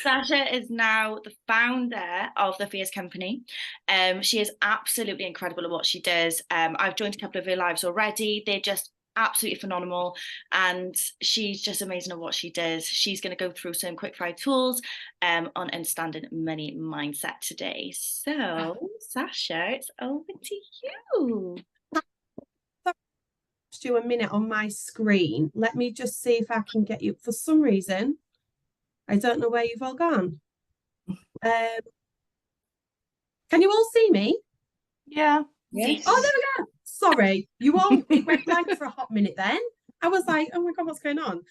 Sacha is now the founder of the Fierce Company. She is absolutely incredible at what she does. I've joined a couple of her lives already. They're just absolutely phenomenal, and she's just amazing at what she does. She's going to go through some quick fire tools on understanding money mindset today. So, Sacha, it's over to you. You a minute on my screen. Let me just see if I can get you. For some reason, I don't know where you've all gone. Can you all see me? Yeah. Yes. Oh, there we go. Sorry, it went blank for a hot minute then. I was like, oh my God, what's going on?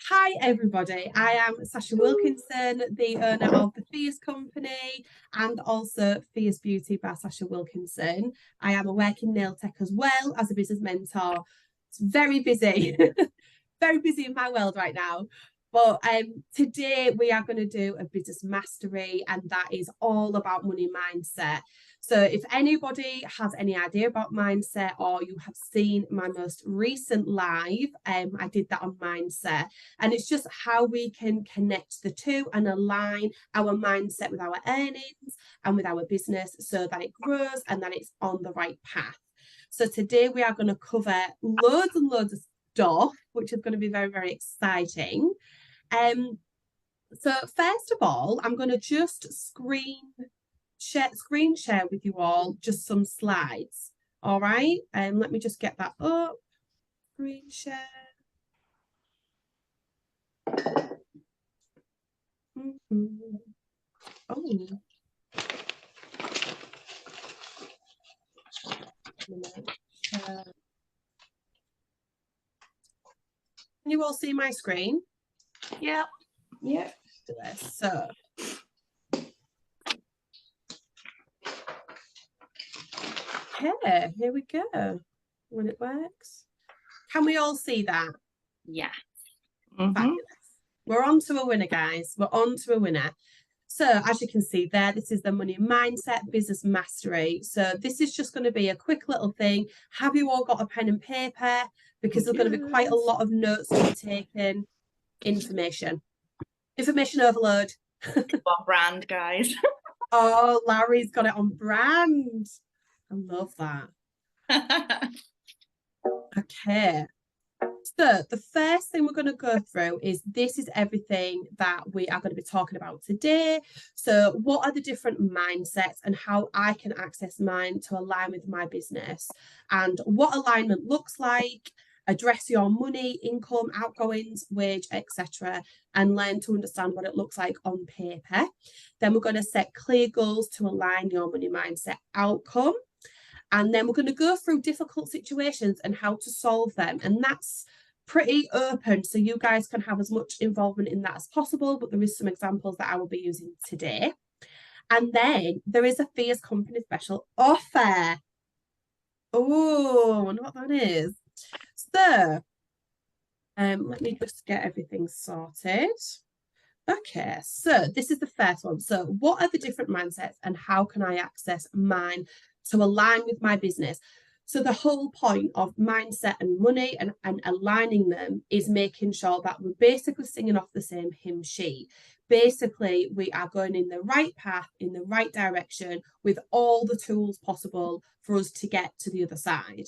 Hi, everybody. I am Sacha Wilkinson, the owner of the Fierce Company and also Fierce Beauty by Sacha Wilkinson. I am a working nail tech as well as a business mentor. It's very busy, very busy in my world right now. But today we are going to do a business mastery, and that is all about money mindset. So if anybody has any idea about mindset, or you have seen my most recent live, I did that on mindset, and it's just how we can connect the two and align our mindset with our earnings and with our business so that it grows and that it's on the right path. So today we are going to cover loads and loads of stuff, which is going to be very, very exciting. So first of all, I'm going to just screen share with you all just some slides. All right, let me just get that up. Screen share. Oh. Can you all see my screen? Yeah. Yeah. So okay, here we go. When it works. Can we all see that? Yeah. Fabulous. We're on to a winner, guys. We're on to a winner. So as you can see there, this is the money mindset business mastery. So this is just going to be a quick little thing. Have you all got a pen and paper? Because there's going to be quite a lot of notes to be taken. Information overload. On brand, guys. Oh, Larry's got it on brand. I love that. Okay. So the first thing we're going to go through is this is everything that we are going to be talking about today. So what are the different mindsets and how I can access mine to align with my business, and what alignment looks like, address your money, income, outgoings, wage, etc., and learn to understand what it looks like on paper. Then we're going to set clear goals to align your money mindset outcome. And then we're going to go through difficult situations and how to solve them. And that's pretty open, so you guys can have as much involvement in that as possible, but there is some examples that I will be using today. And then there is a Fierce Company special offer. Oh, I wonder what that is. So let me just get everything sorted. Okay, so this is the first one. So what are the different mindsets and how can I access mine to align with my business? So the whole point of mindset and money and aligning them is making sure that we're basically singing off the same hymn sheet. Basically, we are going in the right path, in the right direction, with all the tools possible for us to get to the other side.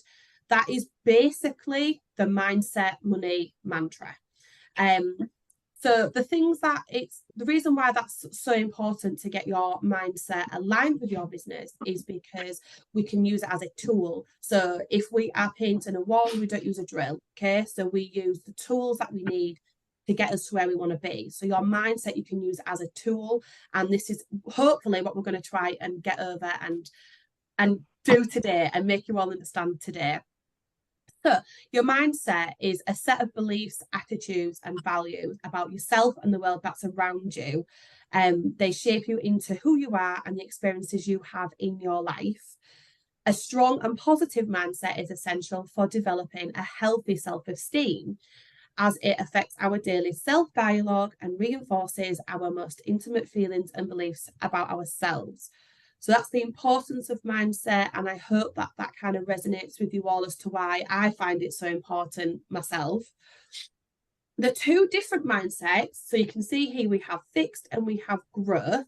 That is basically the mindset money mantra. So the things that the reason why that's so important to get your mindset aligned with your business is because we can use it as a tool. So if we are painting a wall, we don't use a drill. Okay. So we use the tools that we need to get us to where we want to be. So your mindset, you can use as a tool. And this is hopefully what we're going to try and get over and do today and make you all understand today. So your mindset is a set of beliefs, attitudes, and values about yourself and the world that's around you. They shape you into who you are and the experiences you have in your life. A strong and positive mindset is essential for developing a healthy self-esteem, as it affects our daily self-dialogue and reinforces our most intimate feelings and beliefs about ourselves. So that's the importance of mindset, and I hope that that kind of resonates with you all as to why I find it so important myself. The two different mindsets, so you can see here we have fixed and we have growth.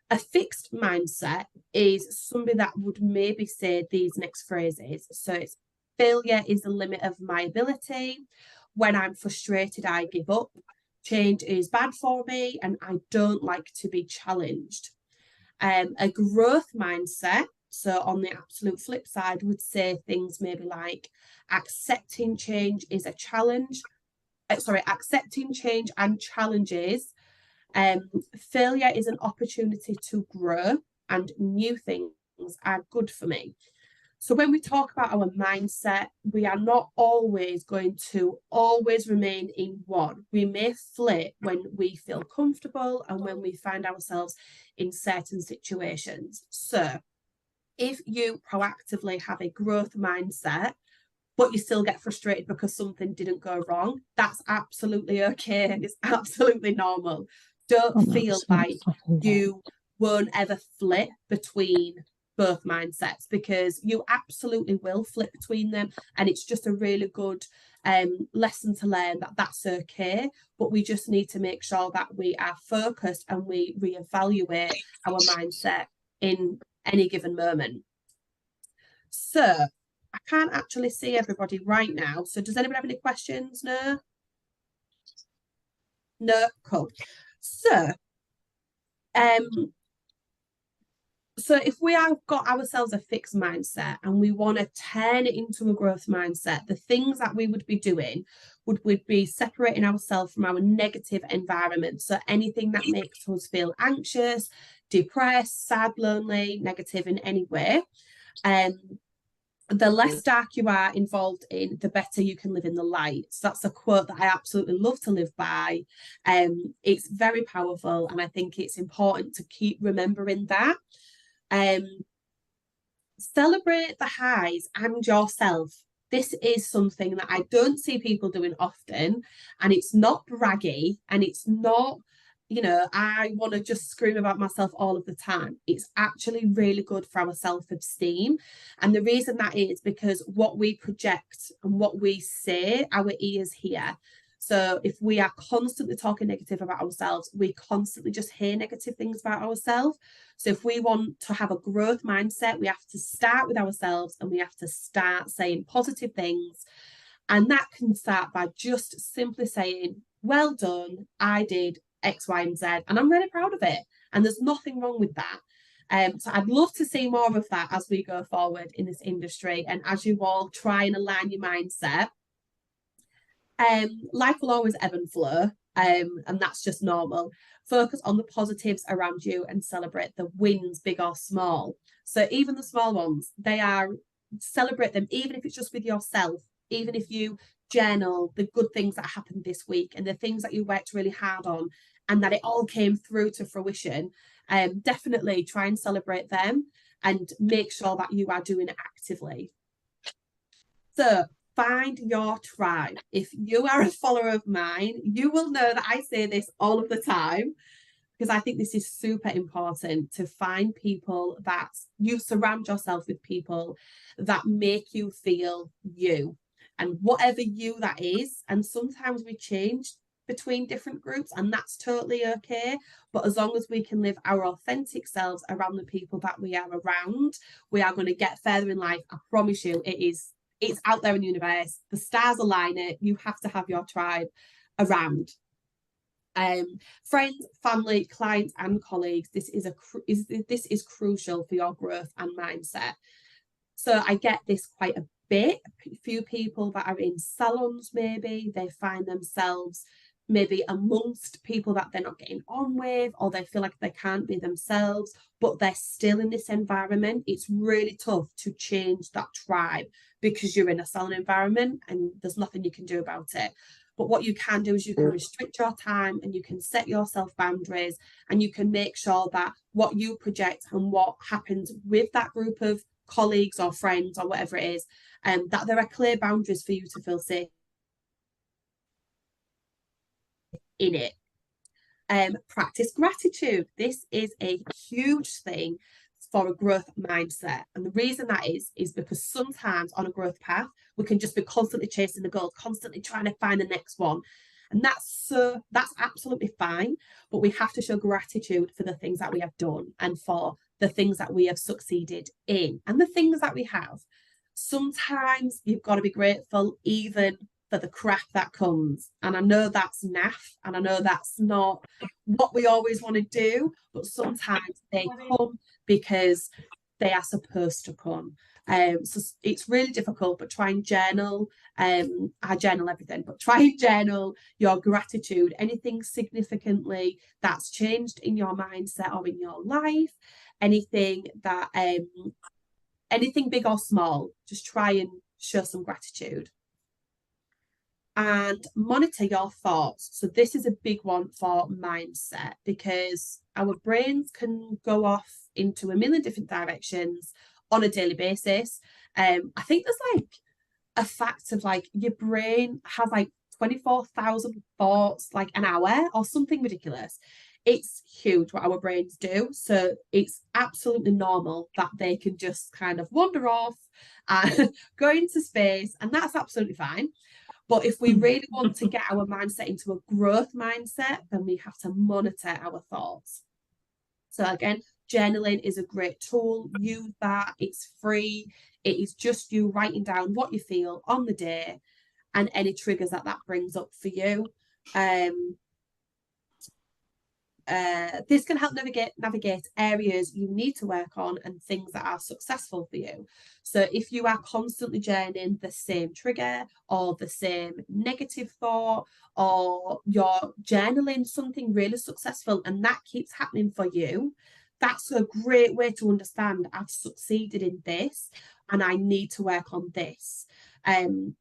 A fixed mindset is somebody that would maybe say these next phrases. So it's failure is the limit of my ability. When I'm frustrated, I give up. Change is bad for me and I don't like to be challenged. A growth mindset, so on the absolute flip side, would say things maybe like accepting change is a challenge. Accepting change and challenges. Failure is an opportunity to grow and new things are good for me. So when we talk about our mindset, we are not always going to always remain in one. We may flip when we feel comfortable and when we find ourselves in certain situations. So if you proactively have a growth mindset, but you still get frustrated because something didn't go wrong, that's absolutely okay. It's absolutely normal. Don't feel like you won't ever flip between both mindsets, because you absolutely will flip between them, and it's just a really good lesson to learn that that's okay. But we just need to make sure that we are focused and we reevaluate our mindset in any given moment. So I can't actually see everybody right now, so does anybody have any questions? No, cool. So if we have got ourselves a fixed mindset and we want to turn it into a growth mindset, the things that we would be doing would be separating ourselves from our negative environment. So anything that makes us feel anxious, depressed, sad, lonely, negative in any way. The less dark you are involved in, the better you can live in the light. So that's a quote that I absolutely love to live by. It's very powerful, and I think it's important to keep remembering that. Celebrate the highs and yourself. This is something that I don't see people doing often, and it's not braggy, and it's not, I want to just scream about myself all of the time. It's actually really good for our self-esteem. And the reason that is because what we project and what we say, our ears hear. So if we are constantly talking negative about ourselves, we constantly just hear negative things about ourselves. So if we want to have a growth mindset, we have to start with ourselves and we have to start saying positive things. And that can start by just simply saying, well done, I did X, Y, and Z, and I'm really proud of it. And there's nothing wrong with that. So I'd love to see more of that as we go forward in this industry, and as you all try and align your mindset. Life will always ebb and flow, and that's just normal. Focus on the positives around you and celebrate the wins, big or small. So even the small ones, celebrate them, even if it's just with yourself, even if you journal the good things that happened this week and the things that you worked really hard on and that it all came through to fruition. Definitely try and celebrate them and make sure that you are doing it actively. So find your tribe. If you are a follower of mine, you will know that I say this all of the time, because I think this is super important, to find people that you surround yourself with, people that make you feel you, and whatever you that is. And sometimes we change between different groups, and that's totally okay. But as long as we can live our authentic selves around the people that we are around, we are going to get further in life. I promise you, it's out there in the universe. The stars align it. You have to have your tribe around. Friends, family, clients, and colleagues. This is crucial for your growth and mindset. So I get this quite a bit. A few people that are in salons, maybe they find themselves maybe amongst people that they're not getting on with, or they feel like they can't be themselves, but they're still in this environment. It's really tough to change that tribe because you're in a salon environment and there's nothing you can do about it. But what you can do is you can restrict your time, and you can set yourself boundaries, and you can make sure that what you project and what happens with that group of colleagues or friends or whatever it is, that there are clear boundaries for you to feel safe in it. Practice gratitude. This is a huge thing for a growth mindset. And the reason that is because sometimes on a growth path, we can just be constantly chasing the goal, constantly trying to find the next one. And that's absolutely fine, but we have to show gratitude for the things that we have done and for the things that we have succeeded in and the things that we have. Sometimes you've got to be grateful even for the crap that comes. And I know that's naff, and I know that's not what we always want to do, but sometimes they come because they are supposed to come. So it's really difficult, but try and journal. I journal everything, but try and journal your gratitude, anything significantly that's changed in your mindset or in your life, anything that anything big or small, just try and show some gratitude. And monitor your thoughts. So this is a big one for mindset, because our brains can go off into a million different directions on a daily basis. I think there's like a fact of like your brain has like 24,000 thoughts like an hour or something ridiculous. It's huge what our brains do. So it's absolutely normal that they can just kind of wander off and go into space, and that's absolutely fine. But if we really want to get our mindset into a growth mindset, then we have to monitor our thoughts. So again, journaling is a great tool. Use that. It's free. It is just you writing down what you feel on the day and any triggers that brings up for you. This can help navigate areas you need to work on and things that are successful for you. So if you are constantly journaling the same trigger or the same negative thought, or you're journaling something really successful and that keeps happening for you, that's a great way to understand I've succeeded in this and I need to work on this.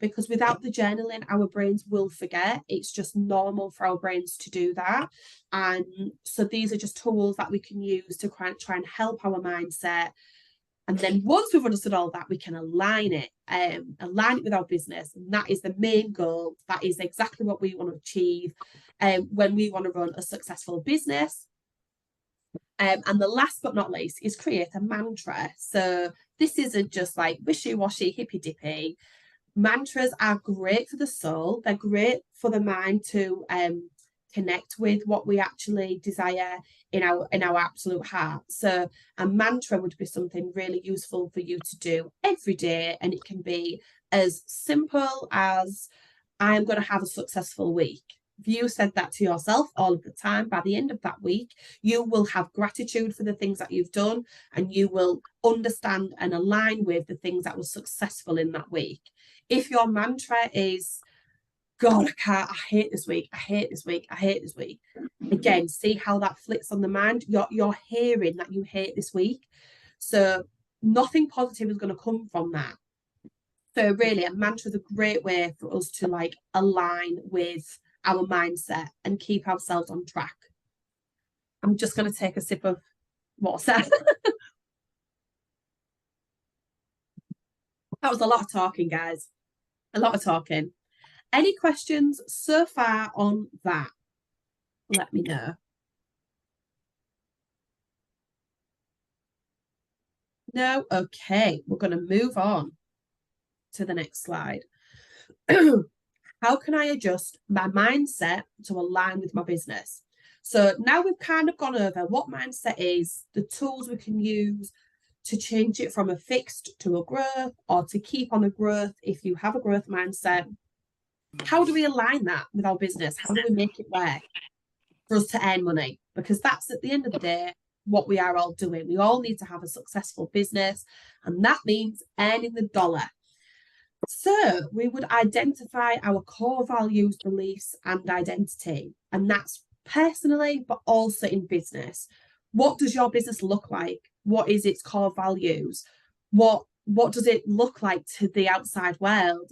Because without the journaling, our brains will forget. It's just normal for our brains to do that. And so these are just tools that we can use to try and help our mindset. And then once we've understood all that, we can align it with our business. And that is the main goal. That is exactly what we want to achieve when we want to run a successful business. And the last but not least is create a mantra. So this isn't just like wishy-washy, hippy-dippy. Mantras are great for the soul. They're great for the mind to connect with what we actually desire in our absolute heart. So a mantra would be something really useful for you to do every day, and it can be as simple as I'm going to have a successful week. If you said that to yourself all of the time, by the end of that week, you will have gratitude for the things that you've done, and you will understand and align with the things that were successful in that week. If your mantra is, God, I hate this week, I hate this week, I hate this week. Again, see how that flips on the mind. You're hearing that you hate this week. So nothing positive is going to come from that. So really, a mantra is a great way for us to like align with our mindset and keep ourselves on track. I'm just going to take a sip of water. That was a lot of talking, guys. A lot of talking. Any questions so far on that? Let me know. No? Okay. We're going to move on to the next slide. How can I adjust my mindset to align with my business? So now we've kind of gone over what mindset is, the tools we can use to change it from a fixed to a growth, or to keep on a growth if you have a growth mindset. How do we align that with our business? How do we make it work for us to earn money? Because that's at the end of the day what we are all doing. We all need to have a successful business, and that means earning the dollar. So we would identify our core values, beliefs, and identity. And that's personally, but also in business. What does your business look like? What is its core values? What does it look like to the outside world?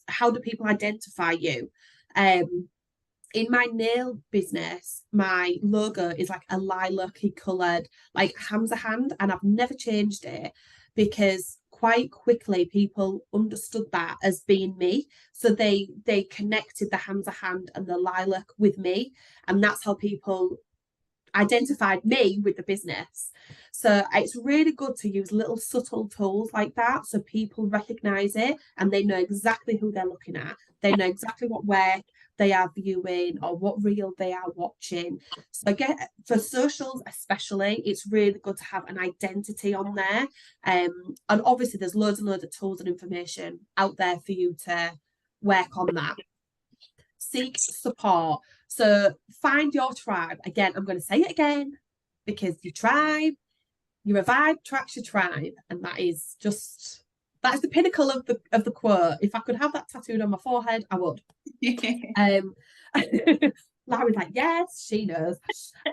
How do people identify you? In my nail business, my logo is like a lilac-y coloured, like Hamza hand, and I've never changed it because quite quickly people understood that as being me. So they connected the Hamza hand and the lilac with me, and that's how people identified me with the business. So it's really good to use little subtle tools like that so people recognize it and they know exactly who they're looking at. They know exactly what work, they are viewing or what reel they are watching. So again, for socials especially, it's really good to have an identity on there. And obviously there's loads and loads of tools and information out there for you to work on that. Seek support. So find your tribe. Again, I'm going to say it again, because your tribe, your vibe tracks your tribe. And that is the pinnacle of the quote. If I could have that tattooed on my forehead, I would. Larry's like, yes, she knows.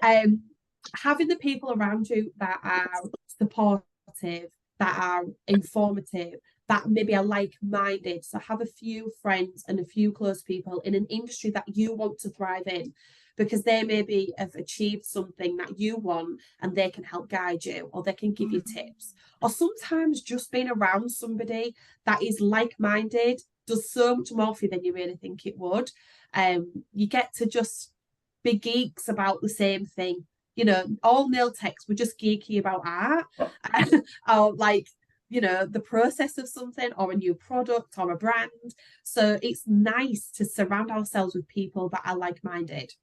Having the people around you that are supportive, that are informative, that maybe are like-minded. So have a few friends and a few close people in an industry that you want to thrive in, because they maybe have achieved something that you want and they can help guide you, or they can give you tips. Or sometimes just being around somebody that is like-minded does so much more for you than you really think it would. You get to just be geeks about the same thing. You know, all nail techs were just geeky about art or like, you know, the process of something or a new product or a brand. So it's nice to surround ourselves with people that are like-minded.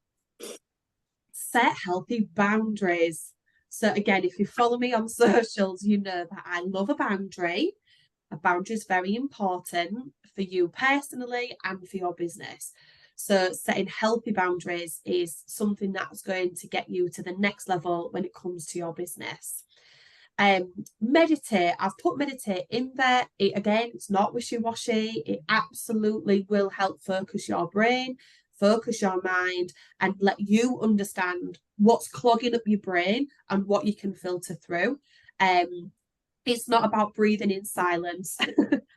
Set healthy boundaries. So again, if you follow me on socials, you know that I love a boundary. A boundary is very important for you personally and for your business. So setting healthy boundaries is something that's going to get you to the next level when it comes to your business. Meditate. I've put meditate in there. Again, it's not wishy-washy. It absolutely will help focus your brain, focus your mind, and let you understand what's clogging up your brain and what you can filter through. It's not about breathing in silence,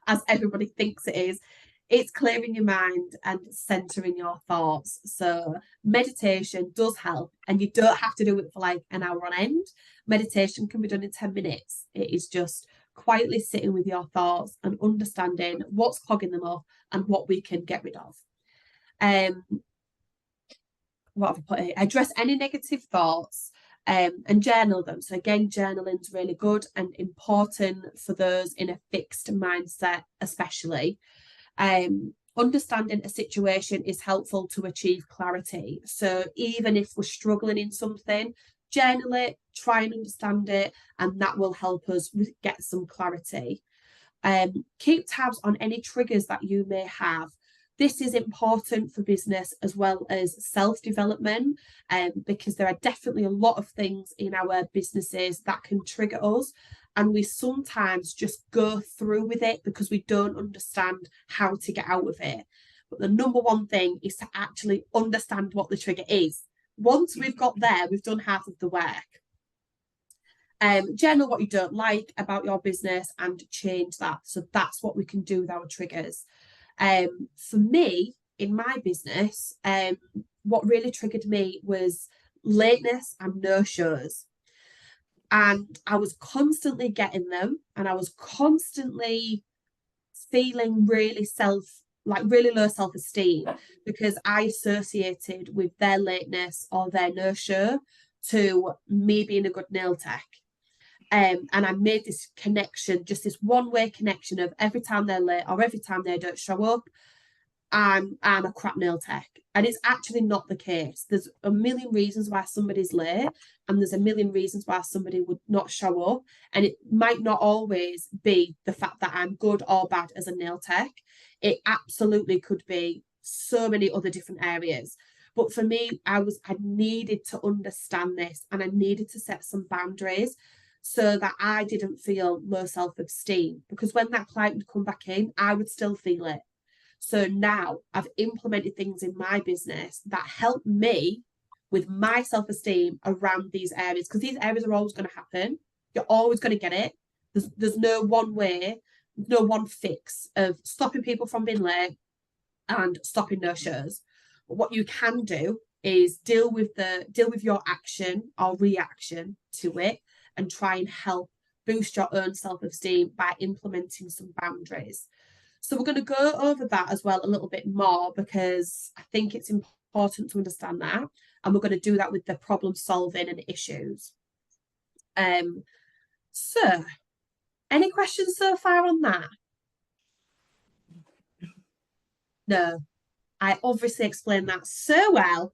as everybody thinks it is. It's clearing your mind and centering your thoughts. So meditation does help, and you don't have to do it for like an hour on end. Meditation can be done in 10 minutes. It is just quietly sitting with your thoughts and understanding what's clogging them up and what we can get rid of. What have I put here? Address any negative thoughts and journal them. So again, journaling is really good and important for those in a fixed mindset, especially. Understanding a situation is helpful to achieve clarity. So even if we're struggling in something, journal it, try and understand it, and that will help us get some clarity. Keep tabs on any triggers that you may have. This is important for business as well as self-development, because there are definitely a lot of things in our businesses that can trigger us, and we sometimes just go through with it because we don't understand how to get out of it. But the number one thing is to actually understand what the trigger is. Once we've got there, we've done half of the work. Journal what you don't like about your business and change that. So that's what we can do with our triggers. For me, in my business, what really triggered me was lateness and no-shows. And I was constantly getting them, and I was constantly feeling really low self-esteem because I associated with their lateness or their no-show to me being a good nail tech. And I made this connection, just this one-way connection of every time they're late or every time they don't show up, I'm a crap nail tech. And it's actually not the case. There's a million reasons why somebody's late, and there's a million reasons why somebody would not show up. And it might not always be the fact that I'm good or bad as a nail tech. It absolutely could be so many other different areas. But for me, I needed to understand this, and I needed to set some boundaries so that I didn't feel low self-esteem, because when that client would come back in, I would still feel it. So now I've implemented things in my business that help me with my self-esteem around these areas, because these areas are always going to happen. You're always going to get it. There's no one way, no one fix of stopping people from being late and stopping no-shows. But what you can do is deal with your action or reaction to it, and try and help boost your own self-esteem by implementing some boundaries. So we're going to go over that as well a little bit more, because I think it's important to understand that. And we're going to do that with the problem solving and issues. So any questions so far on that? No. I obviously explained that so well.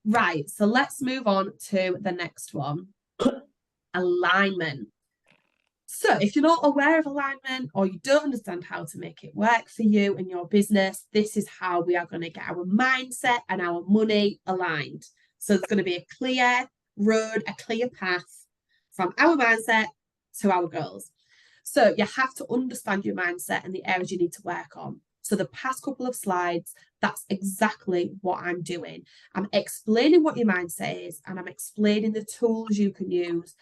Right, so let's move on to the next one. Alignment. So if you're not aware of alignment or you don't understand how to make it work for you and your business, this is how we are going to get our mindset and our money aligned. So there's going to be a clear road, a clear path from our mindset to our goals. So you have to understand your mindset and the areas you need to work on. So the past couple of slides, that's exactly what I'm doing. I'm explaining what your mindset is, and I'm explaining the tools you can use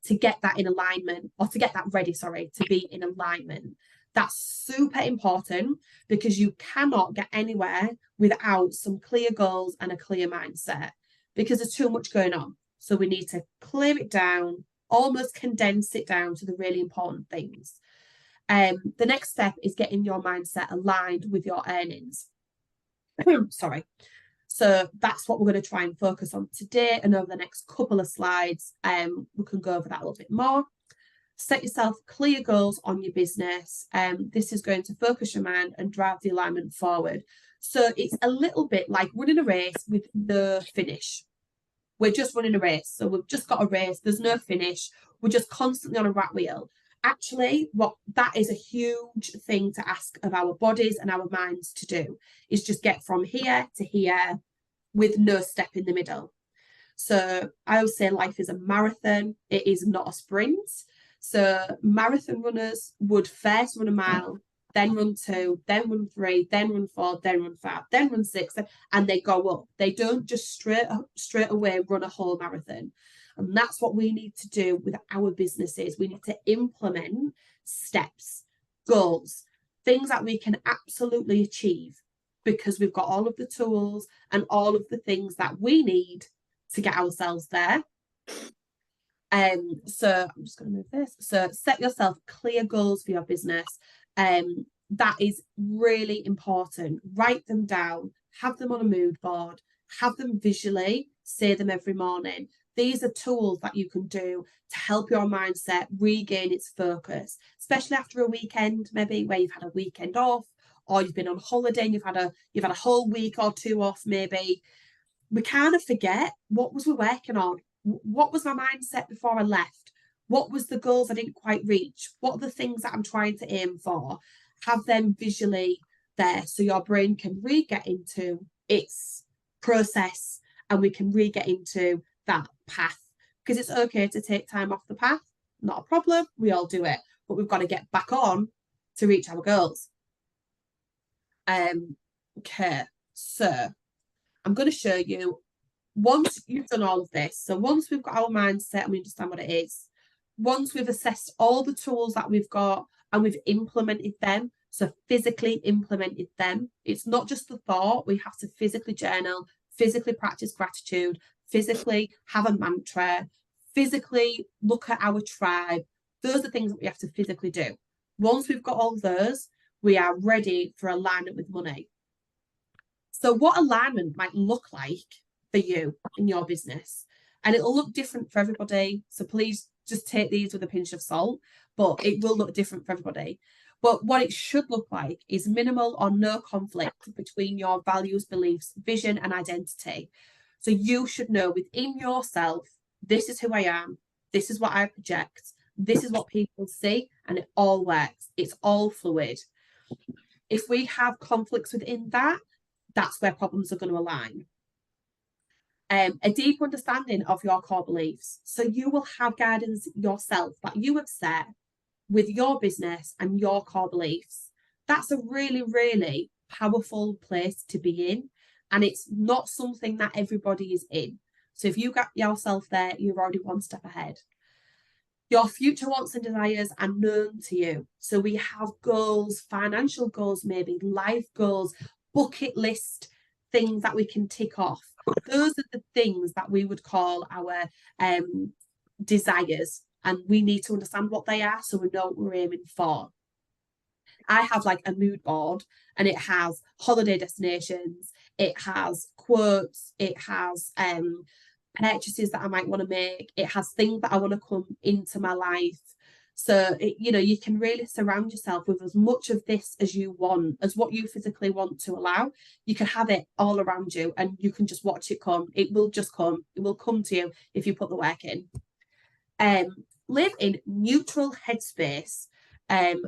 to get that in alignment, or to get that ready, to be in alignment. That's super important, because you cannot get anywhere without some clear goals and a clear mindset, because there's too much going on. So we need to clear it down, almost condense it down to the really important things. The next step is getting your mindset aligned with your earnings. Sorry. So that's what we're going to try and focus on today, and over the next couple of slides, we can go over that a little bit more. Set yourself clear goals on your business. This is going to focus your mind and drive the alignment forward. So it's a little bit like running a race with no finish. We're just running a race. So we've just got a race. There's no finish. We're just constantly on a rat wheel. Actually, what that is a huge thing to ask of our bodies and our minds to do, is just get from here to here with no step in the middle. So I always say life is a marathon. It is not a sprint. So marathon runners would first run a mile, then run 2, then run 3, then run 4, then run 5, then run 6, and they go up. They don't just straight away run a whole marathon. And that's what we need to do with our businesses. We need to implement steps, goals, things that we can absolutely achieve, because we've got all of the tools and all of the things that we need to get ourselves there. So I'm just going to move this. So set yourself clear goals for your business. That is really important. Write them down, have them on a mood board, have them visually, say them every morning. These are tools that you can do to help your mindset regain its focus, especially after a weekend, maybe where you've had a weekend off, or you've been on holiday and you've had a whole week or 2 off. Maybe we kind of forget, what was we working on? What was my mindset before I left? What was the goals I didn't quite reach? What are the things that I'm trying to aim for? Have them visually there, so your brain can re-get into its process, and we can re-get into that path. Because it's okay to take time off the path, not a problem, we all do it, but we've got to get back on to reach our goals. Okay, so I'm going to show you, once you've done all of this, so once we've got our mindset and we understand what it is, once we've assessed all the tools that we've got and we've implemented them, so physically implemented them, it's not just the thought, we have to physically journal, physically practice gratitude, physically have a mantra, physically look at our tribe. Those are things that we have to physically do. Once we've got all those, we are ready for alignment with money. So what alignment might look like for you in your business, and it'll look different for everybody. So please just take these with a pinch of salt, but it will look different for everybody. But what it should look like is minimal or no conflict between your values, beliefs, vision, and identity. So you should know within yourself, this is who I am, this is what I project, this is what people see, and it all works. It's all fluid. If we have conflicts within that, that's where problems are going to align. A deep understanding of your core beliefs. So you will have guidance yourself that you have set with your business and your core beliefs. That's a really, really powerful place to be in. And it's not something that everybody is in. So if you got yourself there, you're already one step ahead. Your future wants and desires are known to you. So we have goals, financial goals, maybe life goals, bucket list things that we can tick off. Those are the things that we would call our desires. And we need to understand what they are so we know what we're aiming for. I have like a mood board, and it has holiday destinations, it has quotes, it has purchases that I might want to make, it has things that I want to come into my life. So, you can really surround yourself with as much of this as you want, as what you physically want to allow. You can have it all around you and you can just watch it come. It will just come. It will come to you if you put the work in. Live in neutral headspace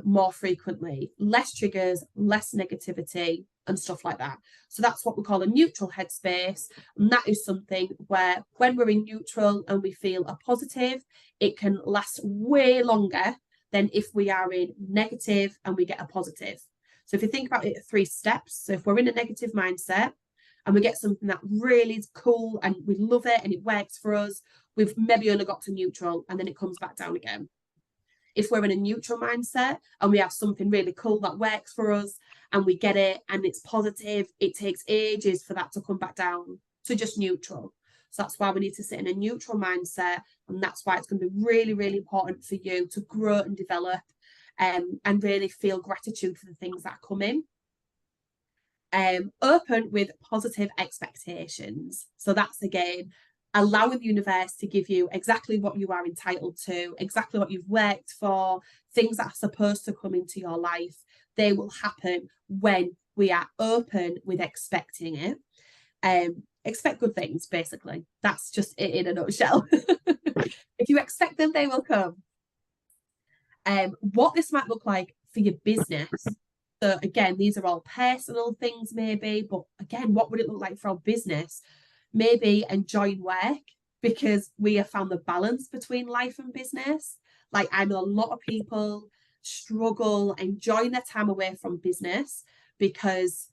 more frequently, less triggers, less negativity, and stuff like that. So that's what we call a neutral headspace. And that is something where when we're in neutral and we feel a positive, it can last way longer than if we are in negative and we get a positive. So if you think about it, 3 steps. So if we're in a negative mindset and we get something that really is cool and we love it and it works for us, we've maybe only got to neutral and then it comes back down again. If we're in a neutral mindset and we have something really cool that works for us and we get it and it's positive, it takes ages for that to come back down to just neutral. So that's why we need to sit in a neutral mindset, and that's why it's going to be really, really important for you to grow and develop and really feel gratitude for the things that come in. Open with positive expectations. So that's, again, allowing the universe to give you exactly what you are entitled to, exactly what you've worked for, things that are supposed to come into your life. They will happen when we are open with expecting it. Expect good things, basically. That's just it in a nutshell. If you expect them, they will come. What this might look like for your business. So again, these are all personal things maybe, but again, what would it look like for our business? Maybe enjoying work, because we have found the balance between life and business. Like, I know a lot of people struggle enjoying their time away from business because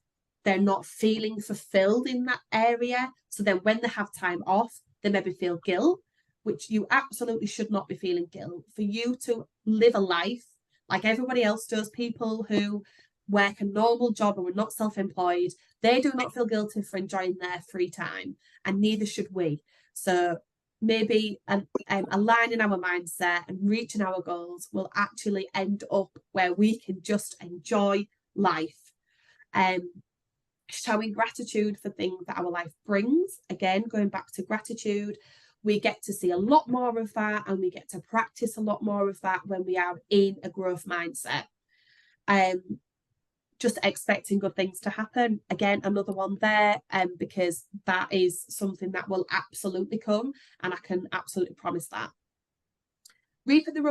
they're not feeling fulfilled in that area. So then when they have time off, they maybe feel guilt, which you absolutely should not be feeling guilt. For you to live a life like everybody else does, people who work a normal job and we're not self-employed, they do not feel guilty for enjoying their free time, and neither should we. So maybe aligning our mindset and reaching our goals will actually end up where we can just enjoy life. Showing gratitude for things that our life brings. Again, going back to gratitude, we get to see a lot more of that and we get to practice a lot more of that when we are in a growth mindset. Just expecting good things to happen. Again, another one there, because that is something that will absolutely come, and I can absolutely promise that. Reaping the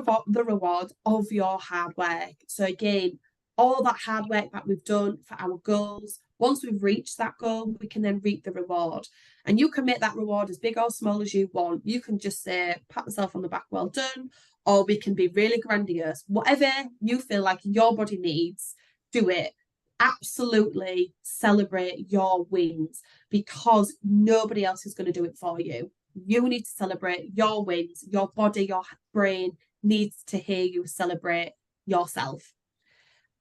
reward of your hard work. So again, all that hard work that we've done for our goals, once we've reached that goal, we can then reap the reward. And you can make that reward as big or small as you want. You can just say, pat yourself on the back, well done, or we can be really grandiose. Whatever you feel like your body needs, do it. Absolutely celebrate your wins, because nobody else is going to do it for you. You need to celebrate your wins. Your body, your brain needs to hear you celebrate yourself.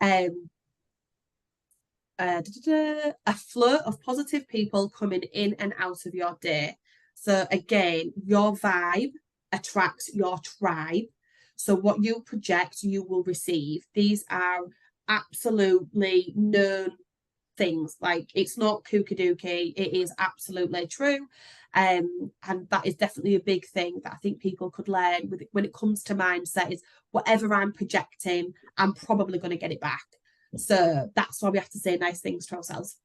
A flow of positive people coming in and out of your day. So again, your vibe attracts your tribe. So what you project, you will receive. These are absolutely known things. Like, it's not kooky dookie, it is absolutely true. And that is definitely a big thing that I think people could learn with when it comes to mindset, is whatever I'm projecting, I'm probably going to get it back. So that's why we have to say nice things to ourselves.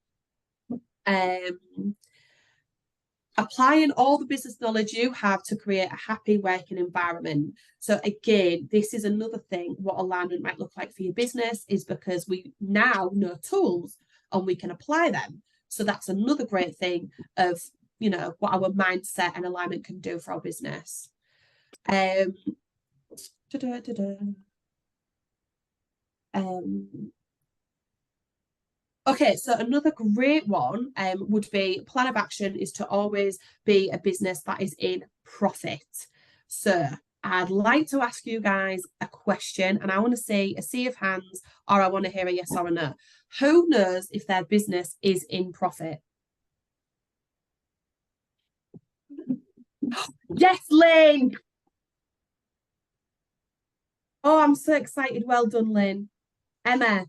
Applying all the business knowledge you have to create a happy working environment. So again, this is another thing, what alignment might look like for your business, is because we now know tools and we can apply them. So that's another great thing of, what our mindset and alignment can do for our business. Okay, so another great one would be, plan of action is to always be a business that is in profit. So I'd like to ask you guys a question, and I want to see a sea of hands, or I want to hear a yes or a no. Who knows if their business is in profit? Yes, Lynn! Oh, I'm so excited. Well done, Lynn. Emma,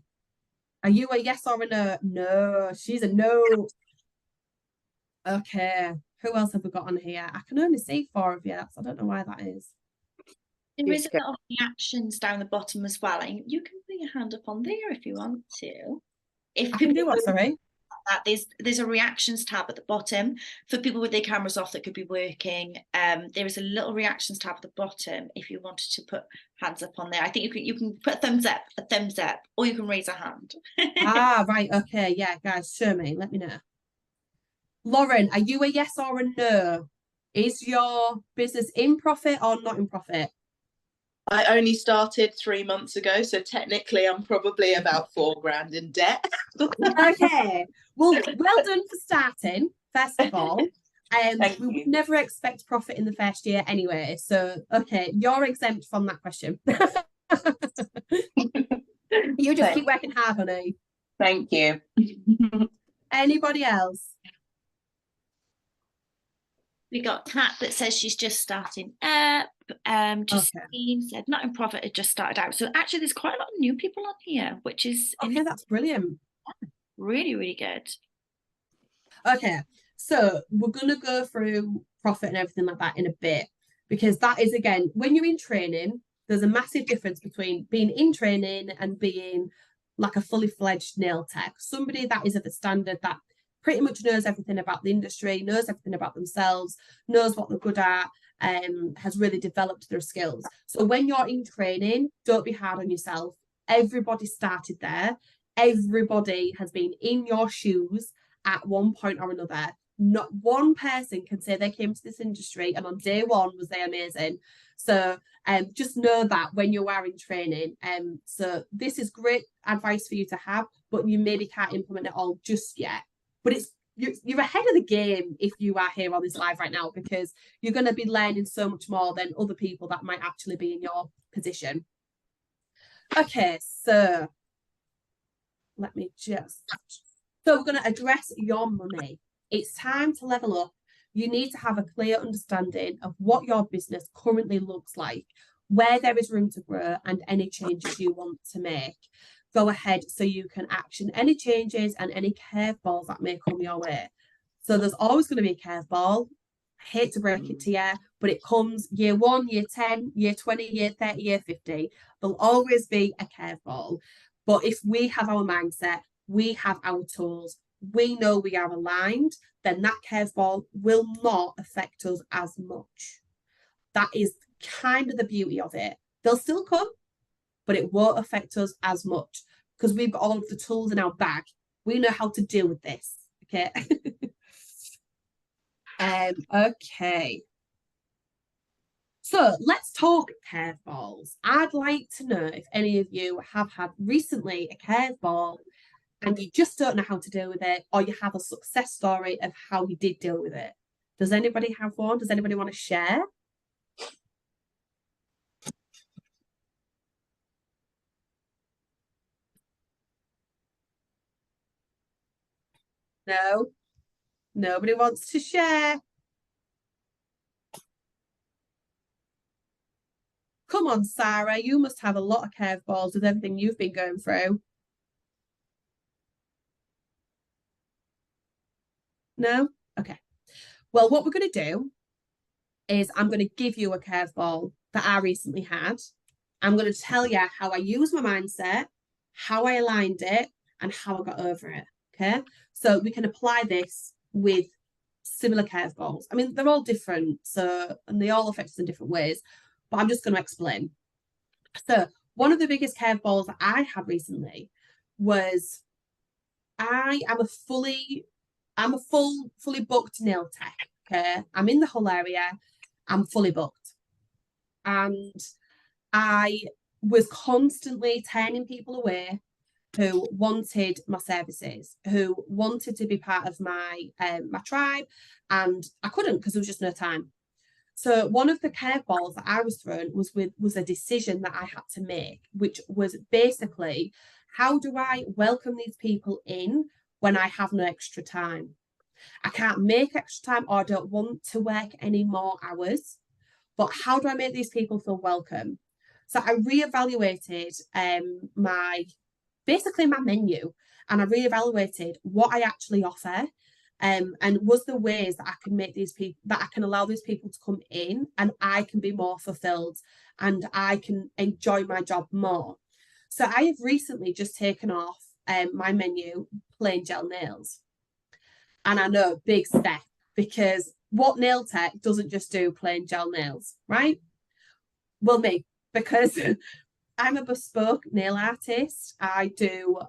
are you a yes or a no? No, she's a no. Okay, who else have we got on here? I can only see 4 of you, so I don't know why that is. There is a lot of reactions down the bottom as well, and you can put your hand up on there if you want to. If I can do what, sorry? That there's a reactions tab at the bottom for people with their cameras off that could be working. There is a little reactions tab at the bottom if you wanted to put hands up on there. I think you can put a thumbs up, or you can raise a hand. Right, okay, yeah, guys, show me, let me know. Lauren, are you a yes or a no? Is your business in profit or not in profit? I only started 3 months ago, so technically I'm probably about £4,000 in debt. Okay, well done for starting, first of all. We would never expect profit in the first year anyway, so okay, you're exempt from that question. You just keep working hard, honey. Thank you. Anybody else? We got Kat that says she's just starting up. Justine said not in profit, it just started out. So actually there's quite a lot of new people on here, which is that's brilliant. Really, really good. Okay, so we're gonna go through profit and everything like that in a bit, because that is, again, when you're in training, there's a massive difference between being in training and being like a fully fledged nail tech, somebody that is at the standard that pretty much knows everything about the industry, knows everything about themselves, knows what they're good at, has really developed their skills. So when you're in training, don't be hard on yourself. Everybody started there. Everybody has been in your shoes at one point or another. Not one person can say they came to this industry and on day one was they amazing. So just know that when you are in training. So this is great advice for you to have, but you maybe can't implement it all just yet. But you're ahead of the game if you are here on this live right now, because you're going to be learning so much more than other people that might actually be in your position. Okay, so let me just... So we're going to address your money. It's time to level up. You need to have a clear understanding of what your business currently looks like, where there is room to grow, and any changes you want to make. Go ahead so you can action any changes and any curveballs that may come your way. So there's always going to be a curveball. I hate to break it to you, but it comes year 1, year 10, year 20, year 30, year 50. There'll always be a curveball. But if we have our mindset, we have our tools, we know we are aligned, then that curveball will not affect us as much. That is kind of the beauty of it. They'll still come, but it won't affect us as much because we've got all of the tools in our bag. We know how to deal with this. Okay. Okay. So let's talk curveballs. I'd like to know if any of you have had recently a curveball and you just don't know how to deal with it, or you have a success story of how you did deal with it. Does anybody have one? Does anybody want to share? No, nobody wants to share. Come on, Sarah, you must have a lot of curveballs with everything you've been going through. No? Okay. Well, what we're going to do is I'm going to give you a curveball that I recently had. I'm going to tell you how I used my mindset, how I aligned it, and how I got over it. Okay? So we can apply this with similar curveballs. I mean, they're all different, and they all affect us in different ways, but I'm just going to explain. So one of the biggest curveballs that I had recently was I am a fully booked nail tech. Okay, I'm in the whole area. I'm fully booked, and I was constantly turning people away who wanted my services, who wanted to be part of my my tribe, and I couldn't because there was just no time. So one of the curveballs that I was thrown was a decision that I had to make, which was basically, how do I welcome these people in when I have no extra time? I can't make extra time, or I don't want to work any more hours, but how do I make these people feel welcome? So I reevaluated my menu, and I reevaluated what I actually offer And was there ways that I can make these people, that I can allow these people to come in and I can be more fulfilled and I can enjoy my job more. So I have recently just taken off my menu plain gel nails. And I know, big step, because what nail tech doesn't just do plain gel nails, right? Well, me, because I'm a bespoke nail artist. I do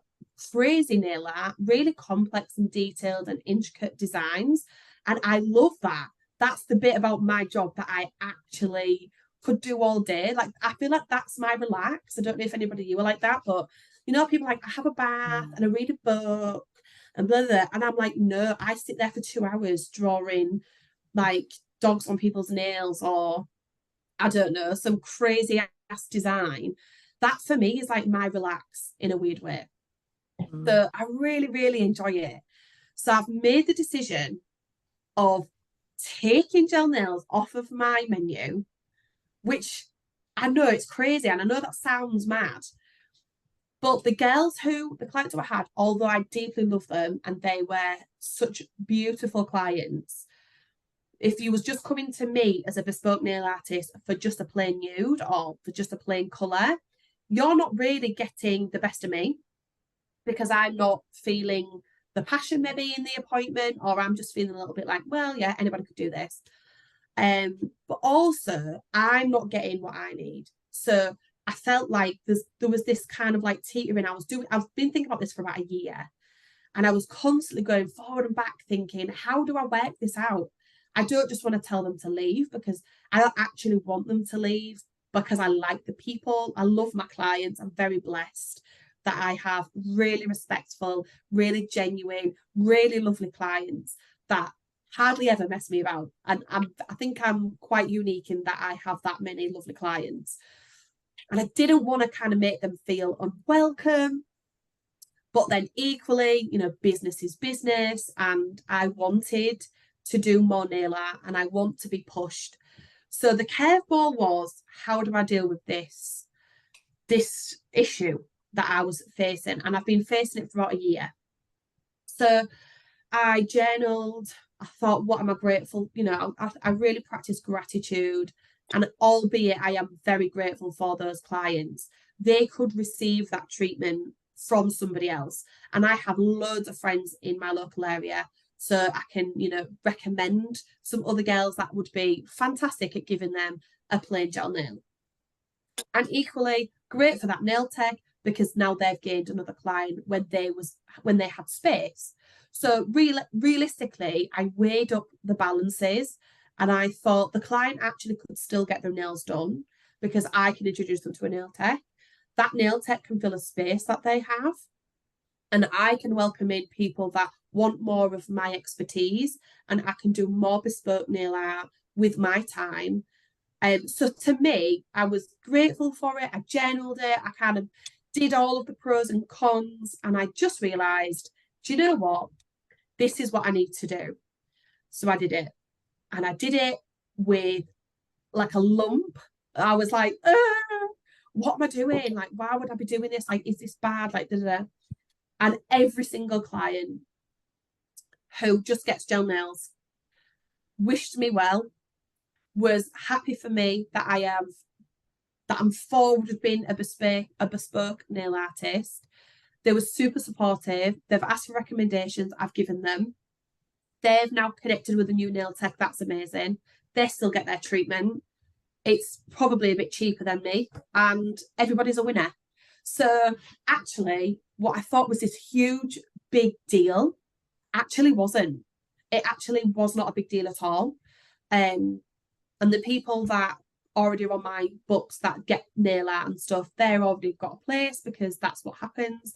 crazy nail art, really complex and detailed and intricate designs. And I love that. That's the bit about my job that I actually could do all day. Like, I feel like that's my relax. I don't know if anybody you are like that, but you know, people like, I have a bath and I read a book and blah, blah. And I'm like, no, I sit there for 2 hours drawing like dogs on people's nails, or I don't know, some crazy ass design. That for me is like my relax in a weird way. So I really, really enjoy it. So I've made the decision of taking gel nails off of my menu, which I know it's crazy and I know that sounds mad. But the clients who I had, although I deeply love them and they were such beautiful clients, if you was just coming to me as a bespoke nail artist for just a plain nude or for just a plain colour, you're not really getting the best of me, because I'm not feeling the passion maybe in the appointment, or I'm just feeling a little bit like, well, yeah, anybody could do this. But also I'm not getting what I need. So I felt like there was this kind of like teetering. I've been thinking about this for about a year, and I was constantly going forward and back thinking, how do I work this out? I don't just want to tell them to leave, because I don't actually want them to leave, because I like the people. I love my clients. I'm very blessed that I have really respectful, really genuine, really lovely clients that hardly ever mess me about. And I think I'm quite unique in that I have that many lovely clients. And I didn't want to kind of make them feel unwelcome. But then equally, you know, business is business. And I wanted to do more nail art and I want to be pushed. So the curveball was, how do I deal with this issue that I was facing? And I've been facing it for about a year. So I journaled. I thought, what am I grateful? You know, I really practice gratitude. And albeit I am very grateful for those clients, they could receive that treatment from somebody else. And I have loads of friends in my local area. So I can, you know, recommend some other girls that would be fantastic at giving them a plain gel nail. And equally great for that nail tech, because now they've gained another client when they had space. So realistically, I weighed up the balances and I thought the client actually could still get their nails done because I can introduce them to a nail tech. That nail tech can fill a space that they have. And I can welcome in people that want more of my expertise, and I can do more bespoke nail art with my time. So to me, I was grateful for it. I journaled it. I kind of did all of the pros and cons. And I just realised, do you know what? This is what I need to do. So I did it. And I did it with like a lump. I was like, what am I doing? Like, why would I be doing this? Like, is this bad? Like, da-da-da. And every single client who just gets gel nails wished me well, was happy for me that I'm forward with being a bespoke nail artist. They were super supportive. They've asked for recommendations. I've given them. They've now connected with a new nail tech. That's amazing. They still get their treatment. It's probably a bit cheaper than me, and everybody's a winner. So actually, what I thought was this huge, big deal actually wasn't. It actually was not a big deal at all. And the people that already are on my books that get nail art and stuff, they're already got a place because that's what happens.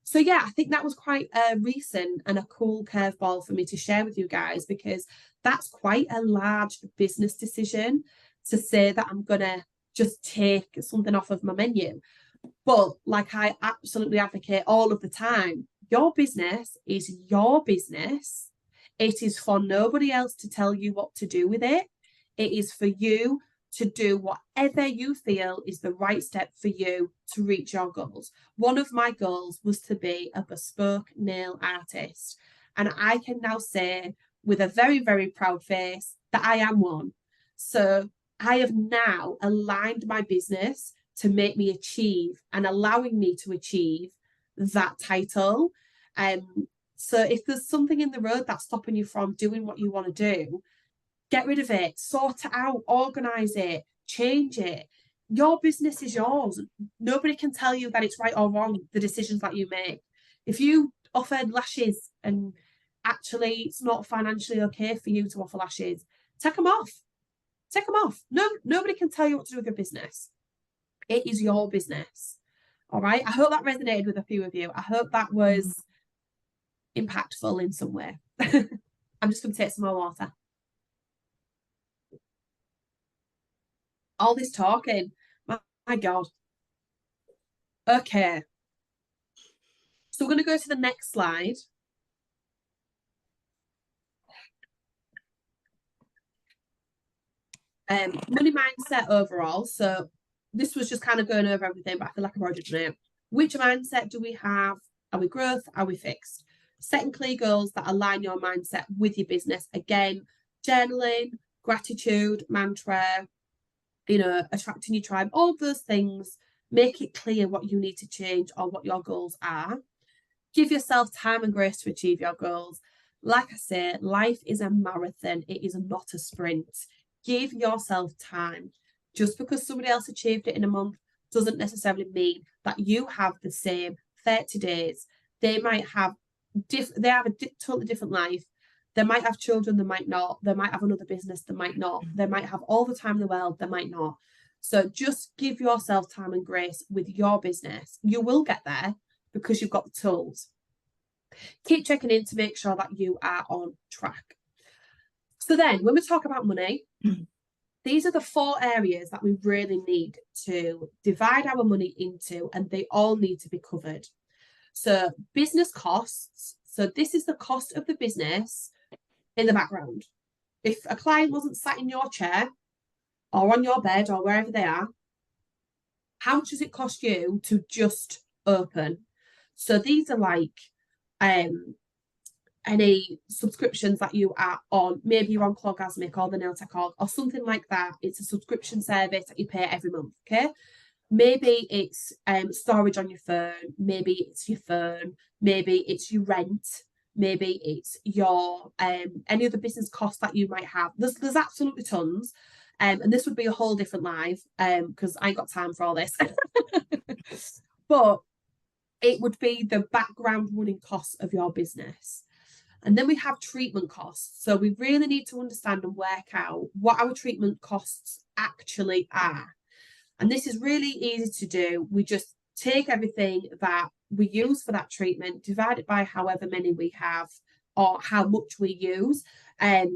So yeah, I think that was quite recent and a cool curveball for me to share with you guys, because that's quite a large business decision to say that I'm gonna just take something off of my menu. But like I absolutely advocate all of the time, your business is your business. It is for nobody else to tell you what to do with it. It is for you to do whatever you feel is the right step for you to reach your goals. One of my goals was to be a bespoke nail artist. And I can now say with a very, very proud face that I am one. So I have now aligned my business to make me achieve and allowing me to achieve that title. So if there's something in the road that's stopping you from doing what you want to do, get rid of it, sort it out, organize it, change it. Your business is yours. Nobody can tell you that it's right or wrong, the decisions that you make. If you offered lashes and actually it's not financially okay for you to offer lashes, take them off. Take them off. No, nobody can tell you what to do with your business. It is your business. All right. I hope that resonated with a few of you. I hope that was impactful in some way. I'm just going to take some more water. All this talking, my God. Okay. So we're going to go to the next slide. Money mindset overall. So this was just kind of going over everything, but I feel like I've already done it. Which mindset do we have? Are we growth? Are we fixed? Setting clear goals that align your mindset with your business. Again, journaling, gratitude, mantra, attracting your tribe, all those things. Make it clear what you need to change or what your goals are. Give yourself time and grace to achieve your goals. Like I say, life is a marathon. It is not a sprint. Give yourself time. Just because somebody else achieved it in a month doesn't necessarily mean that you have the same 30 days. They might have a totally different life. They might have children, they might not. They might have another business, they might not. They might have all the time in the world, they might not. So just give yourself time and grace with your business. You will get there because you've got the tools. Keep checking in to make sure that you are on track. So then when we talk about money, these are the 4 areas that we really need to divide our money into, and they all need to be covered. So business costs. So this is the cost of the business in the background. If a client wasn't sat in your chair or on your bed or wherever they are, how much does it cost you to just open? So these are like any subscriptions that you are on. Maybe you're on Clogasmic or the Nail Tech Org or something like that. It's a subscription service that you pay every month, okay? Maybe it's storage on your phone. Maybe it's your phone. Maybe it's your rent. Maybe it's your any other business costs that you might have. There's absolutely tons. And this would be a whole different live because I ain't got time for all this. But it would be the background running costs of your business. And then we have treatment costs. So we really need to understand and work out what our treatment costs actually are. And this is really easy to do. We just take everything that we use for that treatment, divide it by however many we have or how much we use, and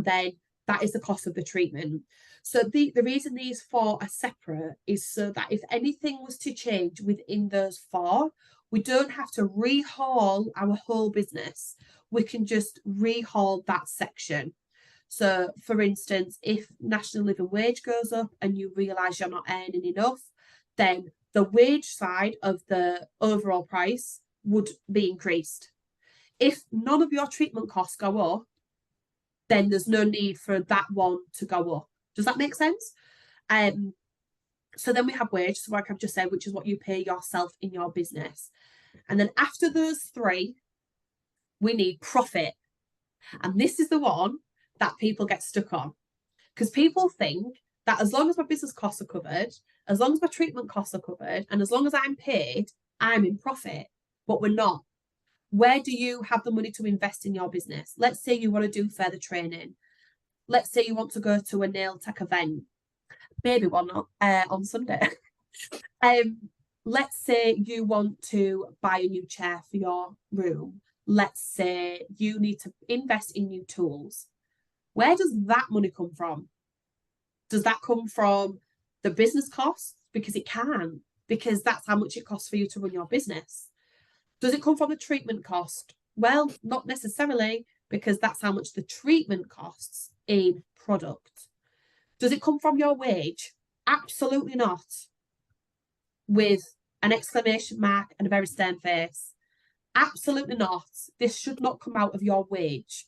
then that is the cost of the treatment. So the reason these 4 are separate is so that if anything was to change within those 4, we don't have to rehaul our whole business. We can just rehaul that section. So, for instance, if national living wage goes up and you realise you're not earning enough, then the wage side of the overall price would be increased. If none of your treatment costs go up, then there's no need for that one to go up. Does that make sense? So then we have wage, so like I've just said, which is what you pay yourself in your business. And then after those 3, we need profit. And this is the one that people get stuck on, because people think that as long as my business costs are covered, as long as my treatment costs are covered, and as long as I'm paid, I'm in profit. But we're not. Where do you have the money to invest in your business? Let's say you want to do further training. Let's say you want to go to a nail tech event, maybe one on Sunday. Let's say you want to buy a new chair for your room. Let's say you need to invest in new tools. Where does that money come from? Does that come from the business costs? Because it can, because that's how much it costs for you to run your business. Does it come from the treatment cost? Well, not necessarily, because that's how much the treatment costs in product. Does it come from your wage? Absolutely not. With an exclamation mark and a very stern face. Absolutely not. This should not come out of your wage.